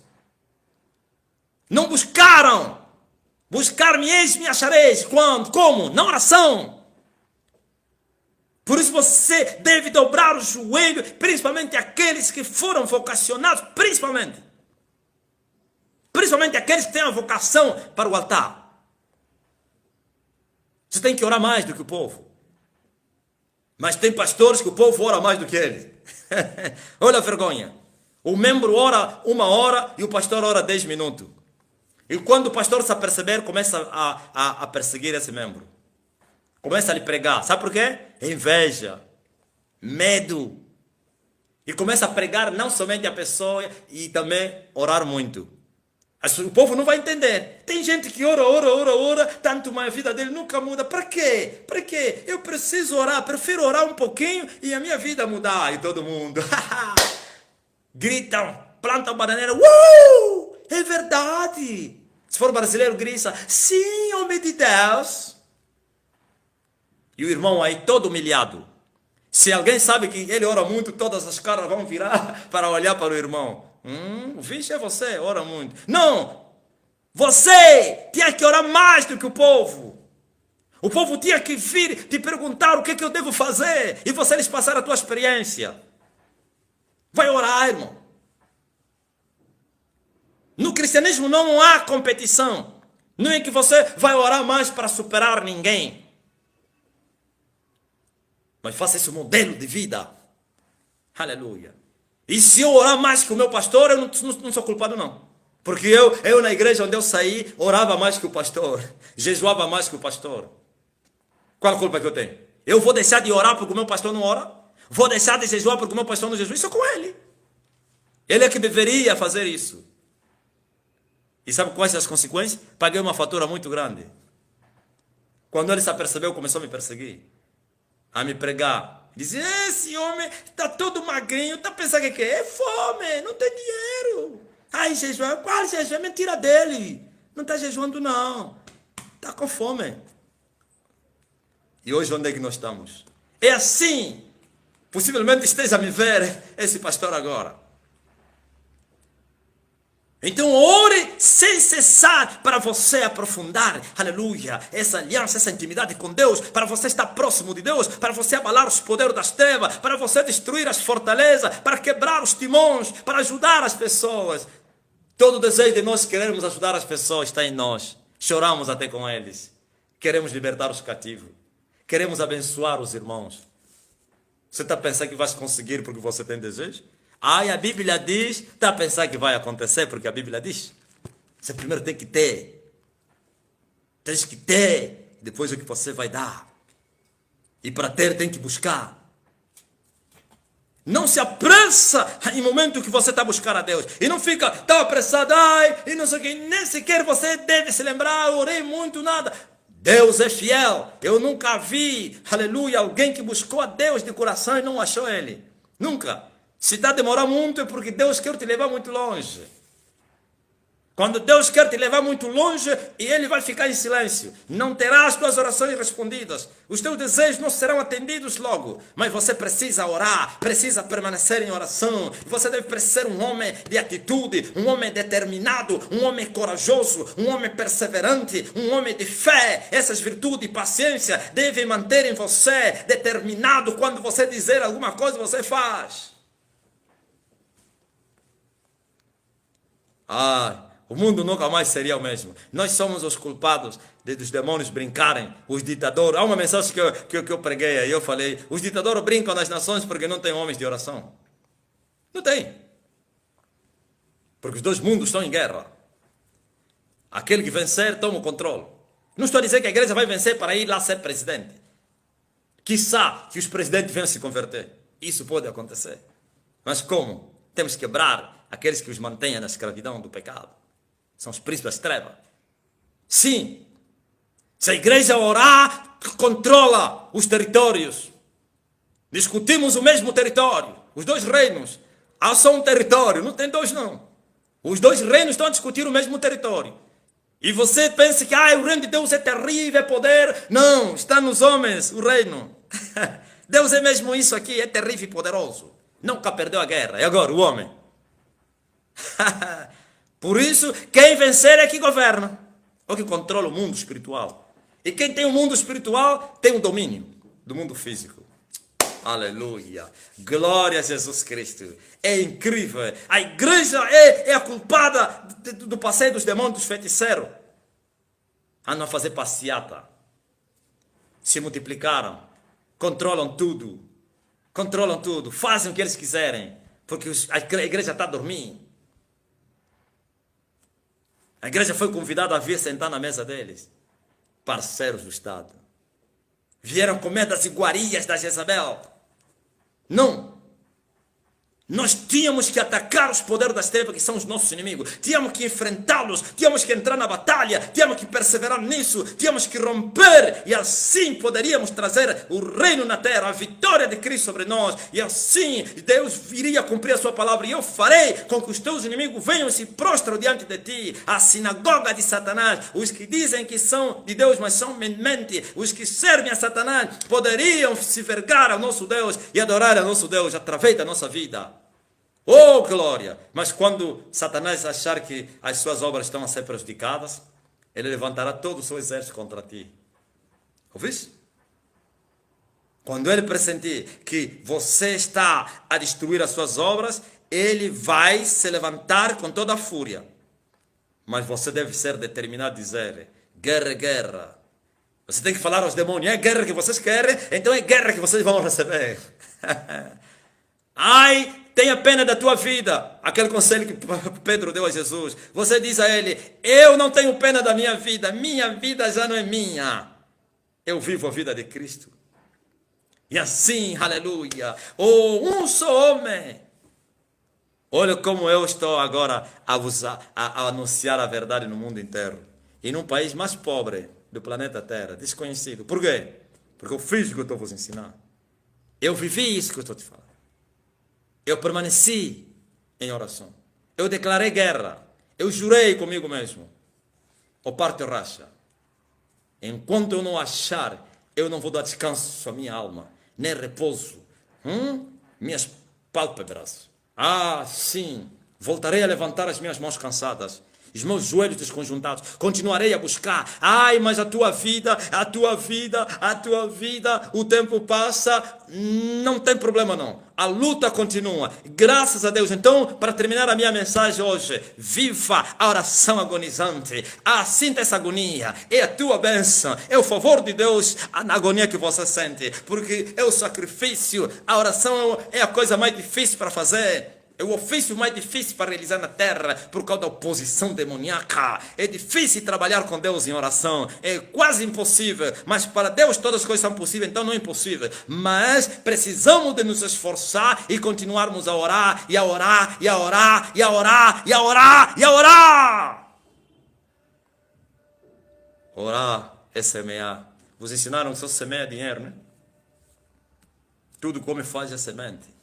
Não buscaram. Buscar-me-eis, me achareis. Quando? Como? Na oração. Por isso você deve dobrar o joelho, principalmente aqueles que foram vocacionados, principalmente aqueles que têm a vocação para o altar. Você tem que orar mais do que o povo. Mas tem pastores que o povo ora mais do que eles. Olha a vergonha. O membro ora 1 hora e o pastor ora 10 minutos. E quando o pastor se aperceber, começa a perseguir esse membro. Começa a lhe pregar. Sabe por quê? Inveja, medo, E começa a pregar não somente a pessoa e também orar muito. O povo não vai entender. Tem gente que ora, tanto mas a vida dele nunca muda. Para quê? Para quê? Eu preciso orar, prefiro orar um pouquinho e a minha vida mudar. E todo mundo gritam, plantam bananeira. É verdade. Se for brasileiro, grita, sim, homem de Deus. E o irmão aí todo humilhado. Se alguém sabe que ele ora muito, todas as caras vão virar para olhar para o irmão. O bicho é você, ora muito. Não! Você tinha que orar mais do que o povo. O povo tinha que vir te perguntar o que é que eu devo fazer. E você lhes passar a tua experiência. Vai orar, irmão. No cristianismo não há competição. Não é que você vai orar mais para superar ninguém. Mas faça esse modelo de vida. Aleluia. E se eu orar mais que o meu pastor, eu não sou culpado não. Porque eu na igreja onde eu saí, orava mais que o pastor. Jejuava mais que o pastor. Qual a culpa que eu tenho? Eu vou deixar de orar porque o meu pastor não ora? Vou deixar de jejuar porque o meu pastor não jejua? Isso é com ele. Ele é que deveria fazer isso. E sabe quais são as consequências? Paguei uma fatura muito grande. Quando ele se apercebeu, começou a me perseguir. A me pregar. Dizia, esse homem está todo magrinho, está pensando que é fome, não tem dinheiro. Ai, jejum, qual jejum? É mentira dele. Não está jejuando não. Está com fome. E hoje onde é que nós estamos? É assim. Possivelmente esteja a me ver esse pastor agora. Então ore sem cessar para você aprofundar, aleluia, essa aliança, essa intimidade com Deus, para você estar próximo de Deus, para você abalar os poderes das trevas, para você destruir as fortalezas, para quebrar os timões, para ajudar as pessoas. Todo o desejo de nós queremos ajudar as pessoas está em nós. Choramos até com eles. Queremos libertar os cativos. Queremos abençoar os irmãos. Você está pensando que vai conseguir porque você tem desejo? Ai, a Bíblia diz, está a pensar que vai acontecer porque a Bíblia diz. Você primeiro tem que ter. Tens que ter, depois o que você vai dar. E para ter tem que buscar. Não se apressa em momento que você está buscando a Deus. E não fica tão apressado, ai, e não sei o que. Nem sequer você deve se lembrar, orei muito, nada. Deus é fiel. Eu nunca vi, aleluia, alguém que buscou a Deus de coração e não achou Ele. Nunca. Se está a demorar muito é porque Deus quer te levar muito longe. Quando Deus quer te levar muito longe, e Ele vai ficar em silêncio. Não terá as tuas orações respondidas. Os teus desejos não serão atendidos logo. Mas você precisa orar, precisa permanecer em oração. Você deve ser um homem de atitude, um homem determinado, um homem corajoso, um homem perseverante, um homem de fé. Essas virtudes e paciência devem manter em você determinado. Quando você dizer alguma coisa, você faz. O mundo nunca mais seria o mesmo. Nós somos os culpados dos demônios brincarem, os ditadores. Há uma mensagem que eu preguei aí, eu falei, os ditadores brincam nas nações porque não tem homens de oração. Não tem. Porque os dois mundos estão em guerra. Aquele que vencer toma o controle. Não estou a dizer que a igreja vai vencer para ir lá ser presidente. Quiçá que os presidentes venham se converter. Isso pode acontecer. Mas como? Temos que quebrar aqueles que os mantêm na escravidão do pecado. São os príncipes das trevas. Sim. Se a igreja orar, controla os territórios. Discutimos o mesmo território. Os dois reinos. Há só um território. Não tem dois, não. Os dois reinos estão a discutir o mesmo território. E você pensa que o reino de Deus é terrível, é poder. Não, está nos homens o reino. Deus é mesmo isso aqui, é terrível e poderoso. Nunca perdeu a guerra. E agora, o homem? Por isso, quem vencer é que governa, ou que controla o mundo espiritual. E quem tem o mundo espiritual tem o domínio do mundo físico. Aleluia! Glória a Jesus Cristo! É incrível! A igreja é a culpada do passeio dos demônios, dos feiticeiros. Andam a fazer passeata. Se multiplicaram. Controlam tudo. Controlam tudo. Fazem o que eles quiserem. Porque a igreja está a dormir. A igreja foi convidada a vir sentar na mesa deles. Parceiros do Estado. Vieram comer das iguarias da Jezabel. Não. Nós tínhamos que atacar os poderes das trevas que são os nossos inimigos. Tínhamos que enfrentá-los. Tínhamos que entrar na batalha. Tínhamos que perseverar nisso. Tínhamos que romper. E assim poderíamos trazer o reino na terra, a vitória de Cristo sobre nós. E assim Deus viria cumprir a sua palavra. E eu farei com que os teus inimigos venham e se prostram diante de ti. A sinagoga de Satanás. Os que dizem que são de Deus, mas são mente. Os que servem a Satanás poderiam se vergar ao nosso Deus e adorar ao nosso Deus através da nossa vida. Oh, glória! Mas quando Satanás achar que as suas obras estão a ser prejudicadas, ele levantará todo o seu exército contra ti. Ouviste? Quando ele pressentir que você está a destruir as suas obras, ele vai se levantar com toda a fúria. Mas você deve ser determinado a dizer: guerra, guerra. Você tem que falar aos demônios: é guerra que vocês querem, então é guerra que vocês vão receber. Ai, tenha pena da tua vida. Aquele conselho que Pedro deu a Jesus. Você diz a ele: eu não tenho pena da minha vida já não é minha. Eu vivo a vida de Cristo. E assim, aleluia. Oh, um só homem. Olha como eu estou agora a anunciar a verdade no mundo inteiro. E num país mais pobre do planeta Terra, desconhecido. Por quê? Porque eu fiz o que eu estou a vos ensinar. Eu vivi isso que eu estou te falando. Eu permaneci em oração. Eu declarei guerra. Eu jurei comigo mesmo: ou parte ou racha. Enquanto eu não achar, eu não vou dar descanso à minha alma, nem repouso. Minhas pálpebras. Ah, sim. Voltarei a levantar as minhas mãos cansadas, os meus joelhos desconjuntados. Continuarei a buscar. Ai, mas a tua vida, o tempo passa. Não tem problema não. A luta continua. Graças a Deus. Então, para terminar a minha mensagem hoje, viva a oração agonizante. Sinta essa agonia. É a tua bênção. É o favor de Deus na agonia que você sente. Porque é o sacrifício. A oração é a coisa mais difícil para fazer. É o ofício mais difícil para realizar na terra por causa da oposição demoníaca. É difícil trabalhar com Deus em oração. É quase impossível. Mas para Deus todas as coisas são possíveis, então não é impossível. Mas precisamos de nos esforçar e continuarmos a orar, e a orar, e a orar, e a orar, e a orar, e a orar. Orar é semear. Vos ensinaram que só semeia dinheiro, né? Tudo como faz a semente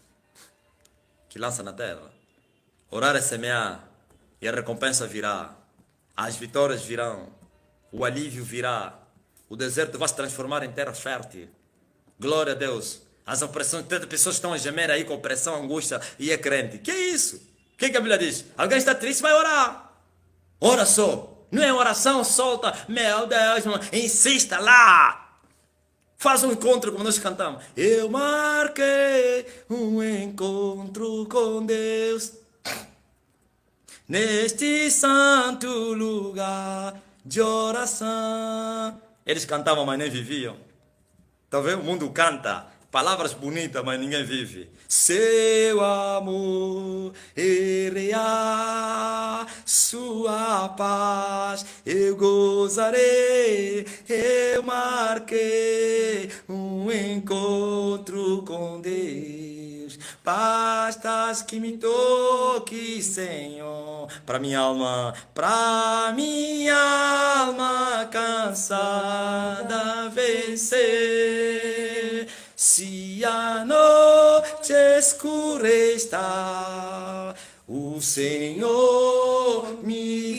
que lança na terra. Orar é semear, e a recompensa virá. As vitórias virão. O alívio virá. O deserto vai se transformar em terra fértil. Glória a Deus. As opressões, tantas pessoas estão a gemer aí com opressão, angústia, e é crente. Que é isso? O que a Bíblia diz? Alguém está triste, vai orar. Ora só. Não é oração solta. Meu Deus, irmão, insista lá. Faz um encontro como nós cantamos. Eu marquei um encontro com Deus neste santo lugar de oração. Eles cantavam, mas nem viviam. Tá vendo? O mundo canta palavras bonitas, mas ninguém vive. Seu amor é real, sua paz eu gozarei. Eu marquei um encontro com Deus. Bastas que me toque, Senhor, para minha alma cansada vencer. Se a noite escura está, o Senhor me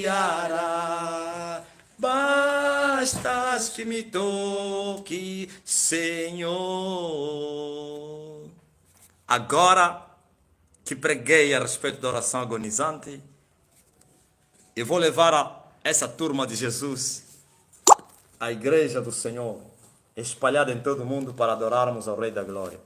guiará. Bastas que me toque, Senhor. Agora que preguei a respeito da oração agonizante, eu vou levar essa turma de Jesus à igreja do Senhor, espalhada em todo o mundo, para adorarmos ao Rei da Glória.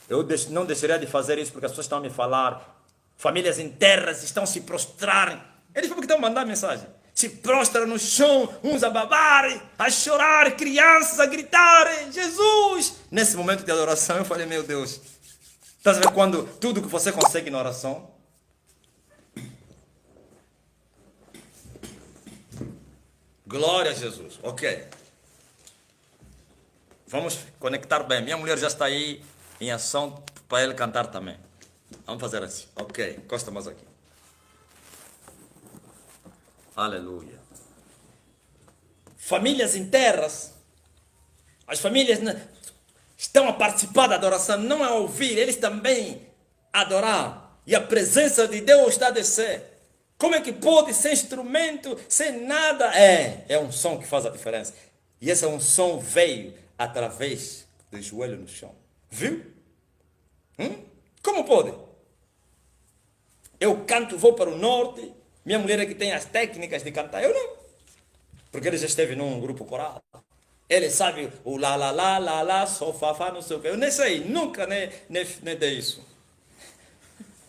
Eu não deixaria de fazer isso porque as pessoas estão a me falar, famílias inteiras estão a se prostrar. Eles foram que estão a mandar mensagem. Se prostram no chão, uns a babarem, a chorar, crianças a gritarem, Jesus! Nesse momento de adoração eu falei, meu Deus, estás a ver quando tudo que você consegue na oração? Glória a Jesus. Ok. Vamos conectar bem. Minha mulher já está aí em ação para ele cantar também. Vamos fazer assim. Ok, encosta mais aqui. Aleluia. Famílias inteiras, as famílias estão a participar da adoração, não a ouvir, eles também adorar. E a presença de Deus está a descer. Como é que pode sem instrumento, sem nada? É um som que faz a diferença. E esse som veio através do joelho no chão. Viu? Como pode? Eu canto, vou para o norte, minha mulher é que tem as técnicas de cantar, eu não. Porque ele já esteve num grupo coral. Ele sabe o lá, lá, lá, lá, lá, sol, fá, fá, não sei o quê. Eu nem sei, nunca nem dei isso.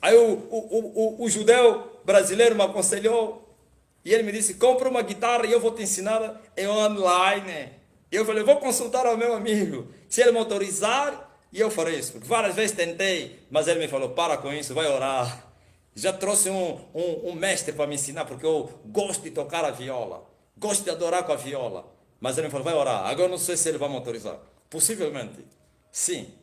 Aí o judeu brasileiro me aconselhou e ele me disse, compra uma guitarra e eu vou te ensinar online. E eu falei, vou consultar ao meu amigo. Se ele me autorizar, e eu farei isso. Porque várias vezes tentei, mas ele me falou, para com isso, vai orar. Já trouxe um mestre para me ensinar, porque eu gosto de tocar a viola. Gosto de adorar com a viola. Mas ele me falou, vai orar. Agora eu não sei se ele vai me autorizar. Possivelmente, sim.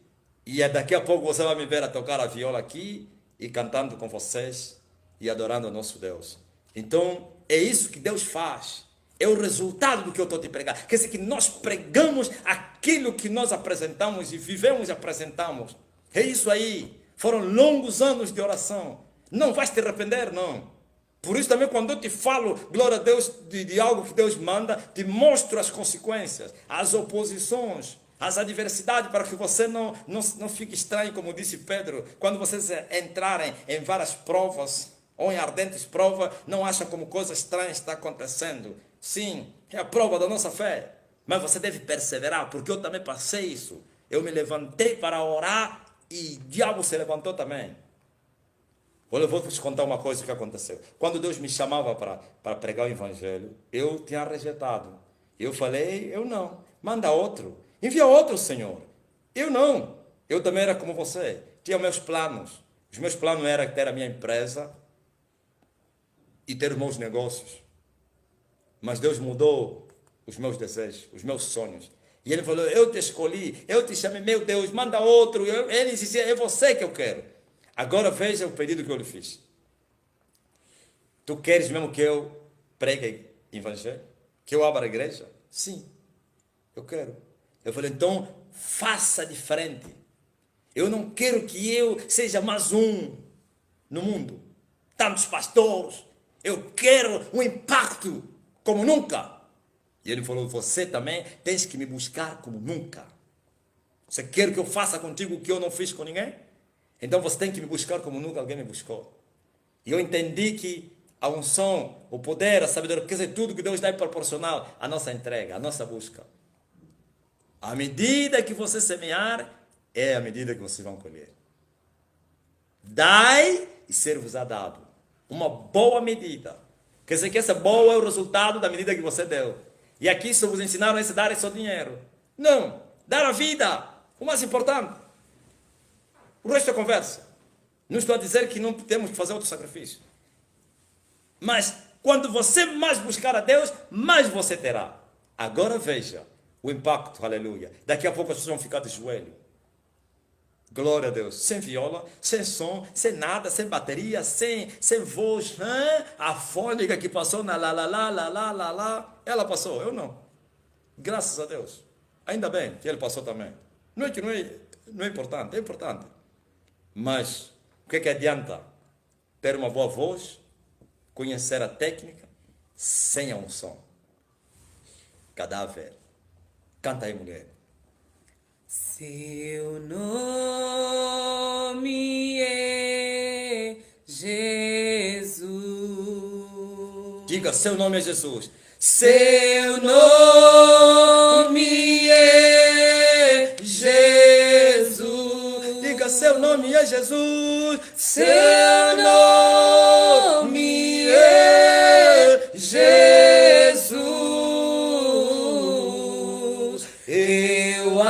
E daqui a pouco você vai me ver a tocar a viola aqui e cantando com vocês e adorando o nosso Deus. Então, é isso que Deus faz. É o resultado do que eu estou te pregando. Quer dizer que nós pregamos aquilo que nós apresentamos e vivemos e apresentamos. É isso aí. Foram longos anos de oração. Não vais te arrepender, não. Por isso também quando eu te falo, glória a Deus, de algo que Deus manda, te mostro as consequências, as oposições, as adversidades, para que você não fique estranho, como disse Pedro. Quando vocês entrarem em várias provas, ou em ardentes provas, não achem como coisa estranha está acontecendo. Sim, é a prova da nossa fé. Mas você deve perseverar, porque eu também passei isso. Eu me levantei para orar e o diabo se levantou também. Olha, eu vou te contar uma coisa que aconteceu. Quando Deus me chamava para pregar o Evangelho, eu tinha rejeitado. Eu falei, eu não. Manda outro. Envia outro, Senhor. Eu não. Eu também era como você. Tinha meus planos. Os meus planos eram ter a minha empresa e ter os meus negócios. Mas Deus mudou os meus desejos, os meus sonhos. E Ele falou, eu te escolhi, eu te chamei, meu Deus, manda outro. Ele dizia, é você que eu quero. Agora veja o pedido que eu lhe fiz. Tu queres mesmo que eu pregue evangelho? Que eu abra a igreja? Sim, eu quero. Eu falei, então faça diferente. Eu não quero que eu seja mais um no mundo. Tantos pastores. Eu quero um impacto como nunca. E ele falou, você também tens que me buscar como nunca. Você quer que eu faça contigo o que eu não fiz com ninguém? Então você tem que me buscar como nunca alguém me buscou. E eu entendi que a unção, o poder, a sabedoria, quer dizer, tudo que Deus dá é proporcional à nossa entrega, à nossa busca. À medida que você semear, é a medida que vocês vão colher. Dai e ser-vos-á dado. Uma boa medida. Quer dizer que essa boa é o resultado da medida que você deu. E aqui só vos ensinaram a dar só dinheiro. Não. Dar a vida. O mais importante. O resto é conversa. Não estou a dizer que não temos que fazer outro sacrifício. Mas quando você mais buscar a Deus, mais você terá. Agora veja o impacto, aleluia. Daqui a pouco as pessoas vão ficar de joelho. Glória a Deus. Sem viola, sem som, sem nada, sem bateria, sem voz. A fônica que passou na lá, lá, lá, lá, lá, lá, lá. Ela passou, eu não. Graças a Deus. Ainda bem que ele passou também. Não é que não é importante, é importante. Mas o que adianta ter uma boa voz, conhecer a técnica, sem a unção? Cadáver. Canta aí, mulher. Seu nome é Jesus. Diga, seu nome é Jesus. Seu nome é Jesus. Diga, seu nome é Jesus. Seu nome é Jesus. Eu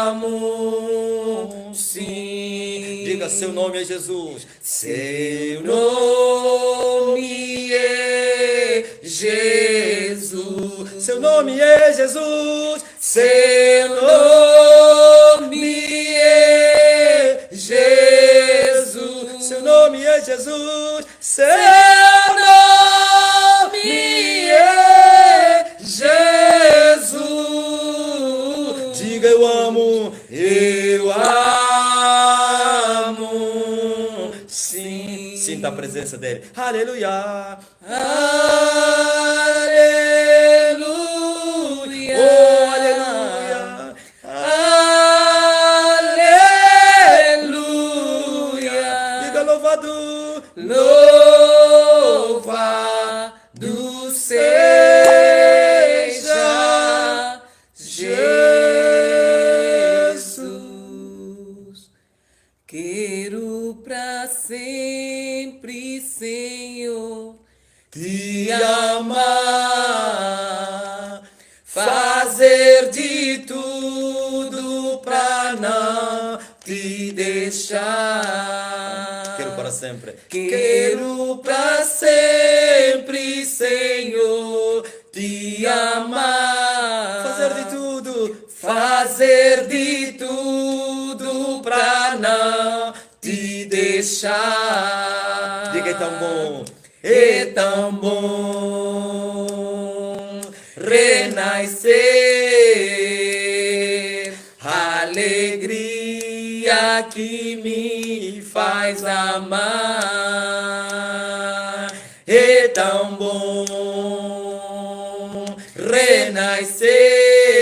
amo, sim. Diga, seu nome é Jesus. Seu nome é Jesus. Seu nome é Jesus. Seu nome é Jesus. a presença dele. Aleluia. Aleluia. Oh, aleluia. Aleluia. Diga louvado. Louvado seja Jesus. Quero para sempre, Senhor, te amar, fazer de tudo para não te deixar. Quero para sempre. Quero para sempre, Senhor, te amar, fazer de tudo para não te deixar. Diga, é tão bom. É tão bom renascer, alegria que me faz amar. É tão bom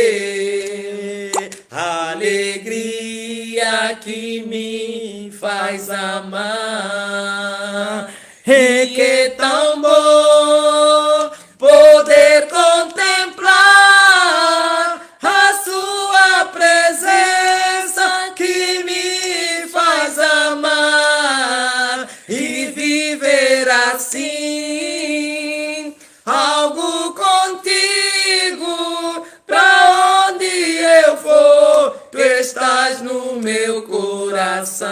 renascer, alegria que me faz amar. E que é tão bom poder contemplar a sua presença que me faz amar e viver assim algo contigo pra onde eu for, tu estás no meu coração.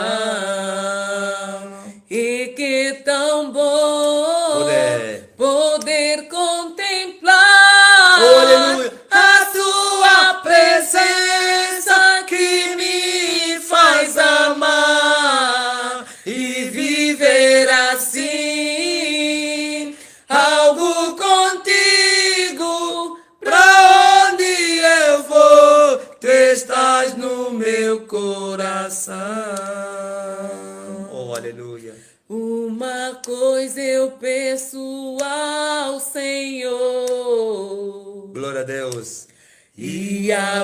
E que tão bom poder contemplar a tua presença que me faz amar e viver assim algo contigo pra onde eu vou, tu estás no meu coração. Oh, aleluia. Uma coisa eu peço ao Senhor, Glória a Deus. e a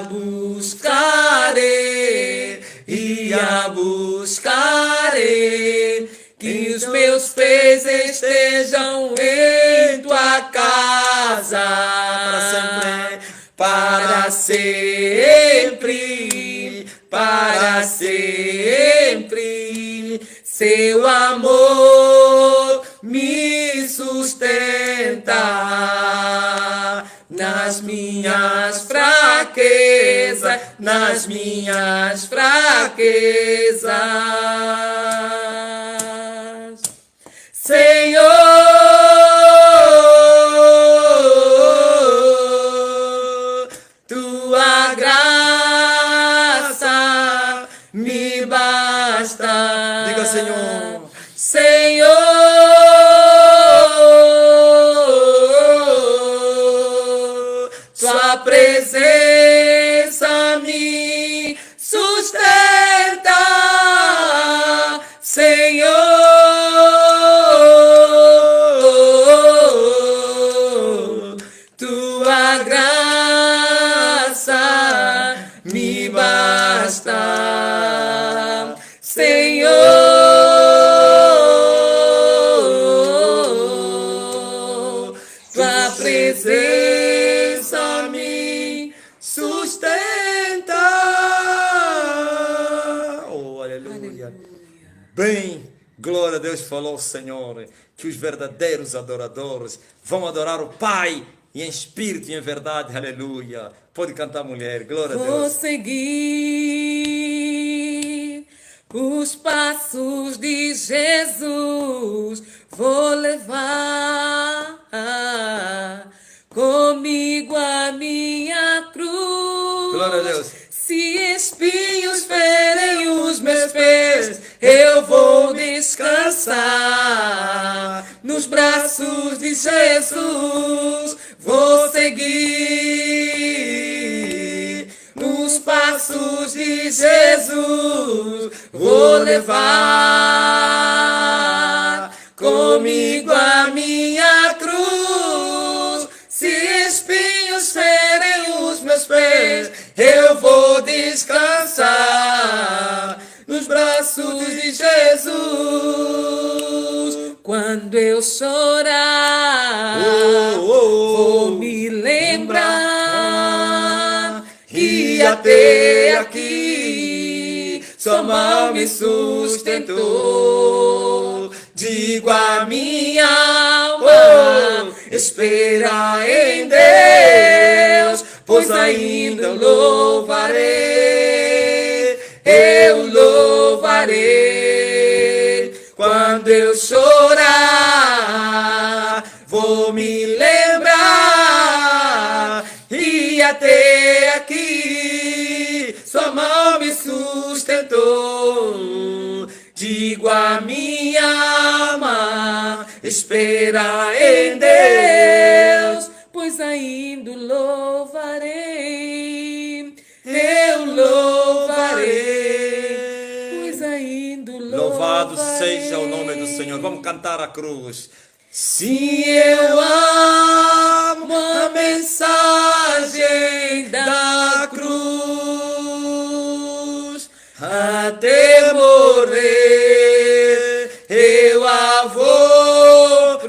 buscarei, que os meus pés estejam em tua casa para sempre, para sempre. Seu amor me sustenta nas minhas fraquezas, Senhor, tua graça me basta. Diga, Senhor. Senhor, tua presença me sustenta, Senhor, tua graça me basta, Senhor, tua presença me sustenta. Oh, aleluia. Bem, glória a Deus, falou o Senhor, que os verdadeiros adoradores vão adorar o Pai e em espírito e em verdade, aleluia. Pode cantar, mulher, glória a Vou Deus. seguir os passos de Jesus, vou levar comigo a minha cruz. Glória a Deus. Se espinhos ferem os meus pés, eu vou descansar nos braços de Jesus. Vou seguir nos passos de Jesus, vou levar aqui, sua mão me sustentou. Digo a minha alma, espera em Deus, pois ainda eu louvarei. Quando eu chorar, vou me lembrar, e até aqui sua mão me sustentou. Digo a minha alma, espera em Deus, pois ainda louvarei. Eu louvarei, pois ainda louvarei. Louvado seja o nome do Senhor. Vamos cantar a cruz. Sim, eu amo a mensagem da cruz, até morrer eu a vou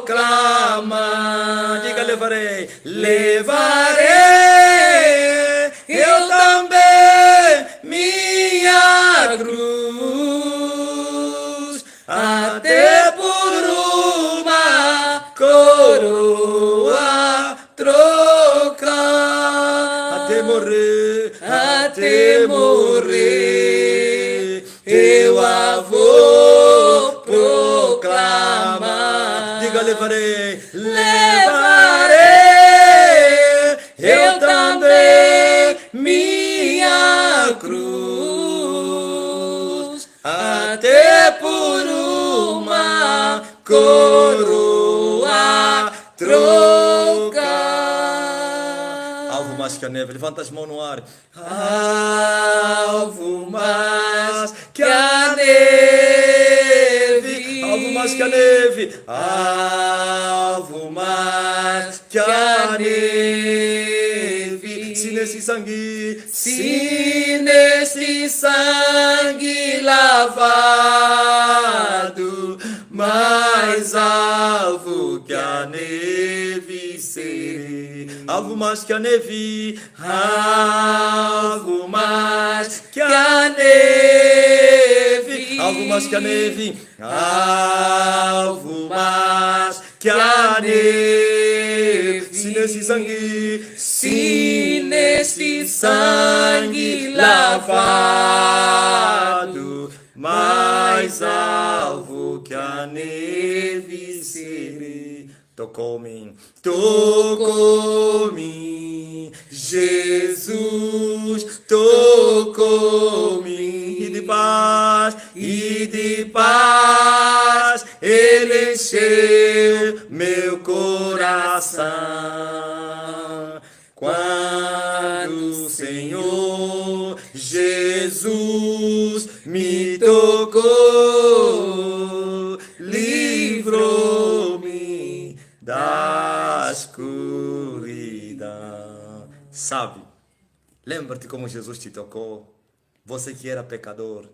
proclamar. Diga, levarei. Levarei eu também minha cruz, até por uma coroa trocar. Até morrer, eu a vou proclamar. Diga, levarei. Levarei eu também minha cruz, até por uma coroa trocar. Alvo mais que a neve. Levanta as mãos no ar. Alvo mais que a neve, Alvo mais que a neve. alvo mais que a neve. Se nesse sangue, Se nesse sangue lavado, mais alvo que a neve serei. alvo mais que a neve. Alvo mais que a neve, Alvo mais que a neve. alvo mais que a neve. Se nesse sangue, Se nesse sangue lavado, mais alvo que a neve serei. tocou-me. Tocou-me, Jesus tocou-me, e de paz Ele encheu meu coração. Quando o Senhor Jesus me tocou, livrou-me da escuridão. Sabe, lembra-te como Jesus te tocou. Você que era pecador,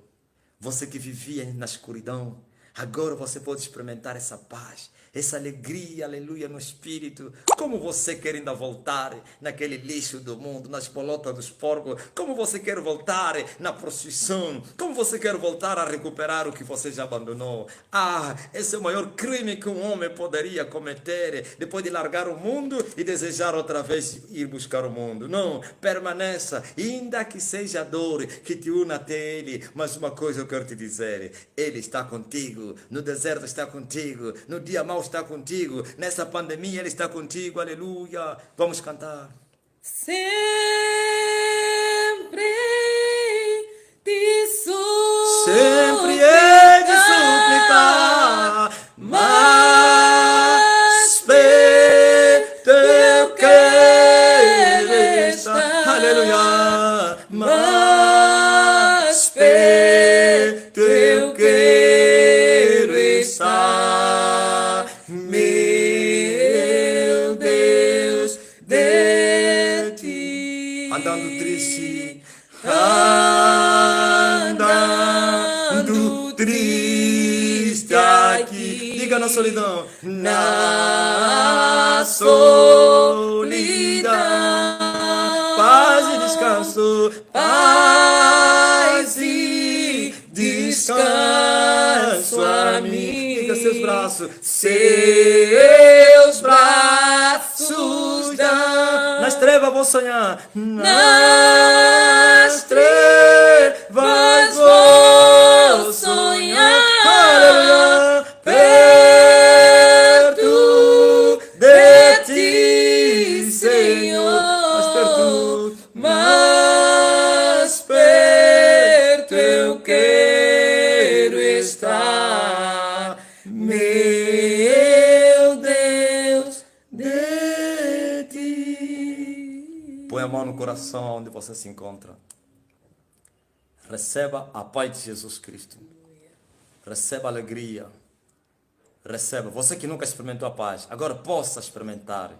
você que vivia na escuridão, agora você pode experimentar essa paz, essa alegria, aleluia, no Espírito. Como você quer ainda voltar naquele lixo do mundo, nas bolotas dos porcos? Como você quer voltar na prostituição? Como você quer voltar a recuperar o que você já abandonou? Ah, esse é o maior crime que um homem poderia cometer, depois de largar o mundo e desejar outra vez ir buscar o mundo. Não, permaneça, ainda que seja a dor que te una até Ele. Mas uma coisa eu quero te dizer, Ele está contigo, no deserto está contigo, no dia mau está contigo, nessa pandemia Ele está contigo, aleluia. Vamos cantar. Sempre te suplicar, Sempre hei de suplicar, mas perto eu quero estar. Aleluia. Mas perto eu quero estar, meu Deus, de ti. Andando triste, andando triste aqui, diga na solidão, na solidão, paz e descanso, paz e descanso a mim. Diga seus braços. Seus braços dão. Nas trevas vou sonhar. Nas trevas vou sonhar. Aleluia. Perto de ti, Senhor. Mais perto eu quero estar, meu Deus, de ti. Põe a mão no coração onde você se encontra. Receba a paz de Jesus Cristo. Receba a alegria. Receba. Você que nunca experimentou a paz, agora possa experimentar.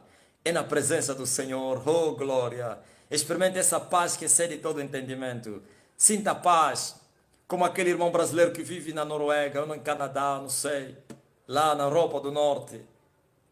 É na presença do Senhor. Oh, glória. Experimente essa paz que excede todo entendimento. Sinta a paz. Como aquele irmão brasileiro que vive na Noruega, ou no Canadá, não sei. Lá na Europa do Norte.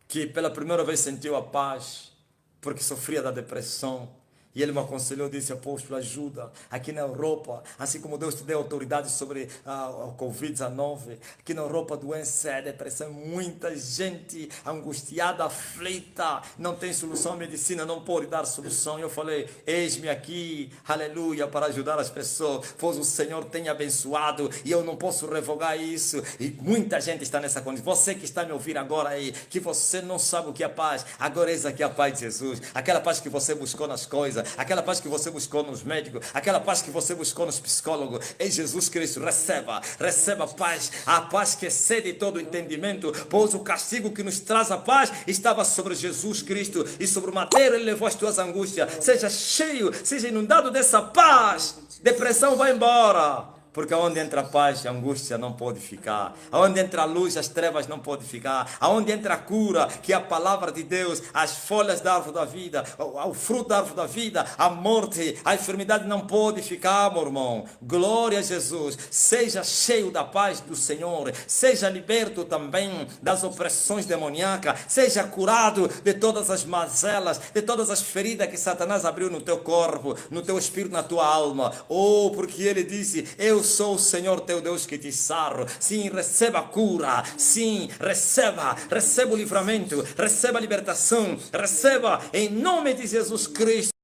Que pela primeira vez sentiu a paz. Porque sofria da depressão. E ele me aconselhou, disse, apóstolo, ajuda. Aqui na Europa, assim como Deus te deu autoridade sobre o Covid-19, aqui na Europa a doença é depressão. Muita gente angustiada, aflita, não tem solução. A medicina não pode dar solução. Eu falei, eis-me aqui, aleluia, para ajudar as pessoas. Pois o Senhor tem abençoado e eu não posso revogar isso. E muita gente está nessa condição. Você que está me ouvindo agora aí, que você não sabe o que é paz, agora eis aqui a paz de Jesus. Aquela paz que você buscou nas coisas, aquela paz que você buscou nos médicos, aquela paz que você buscou nos psicólogos, em Jesus Cristo, receba paz, a paz que excede todo entendimento, pois o castigo que nos traz a paz estava sobre Jesus Cristo, e sobre o madeiro ele levou as tuas angústias. Seja cheio, seja inundado dessa paz, depressão vai embora. Porque aonde entra a paz, a angústia não pode ficar. Aonde entra a luz, as trevas não podem ficar. Aonde entra a cura, que é a palavra de Deus, as folhas da árvore da vida, o fruto da árvore da vida, a morte, a enfermidade não pode ficar, meu irmão. Glória a Jesus. Seja cheio da paz do Senhor. Seja liberto também das opressões demoníacas. Seja curado de todas as mazelas, de todas as feridas que Satanás abriu no teu corpo, no teu espírito, na tua alma. Oh, porque ele disse, eu sou o Senhor teu Deus que te saro. Sim, receba a cura. Sim, receba o livramento. Receba a libertação. Receba em nome de Jesus Cristo.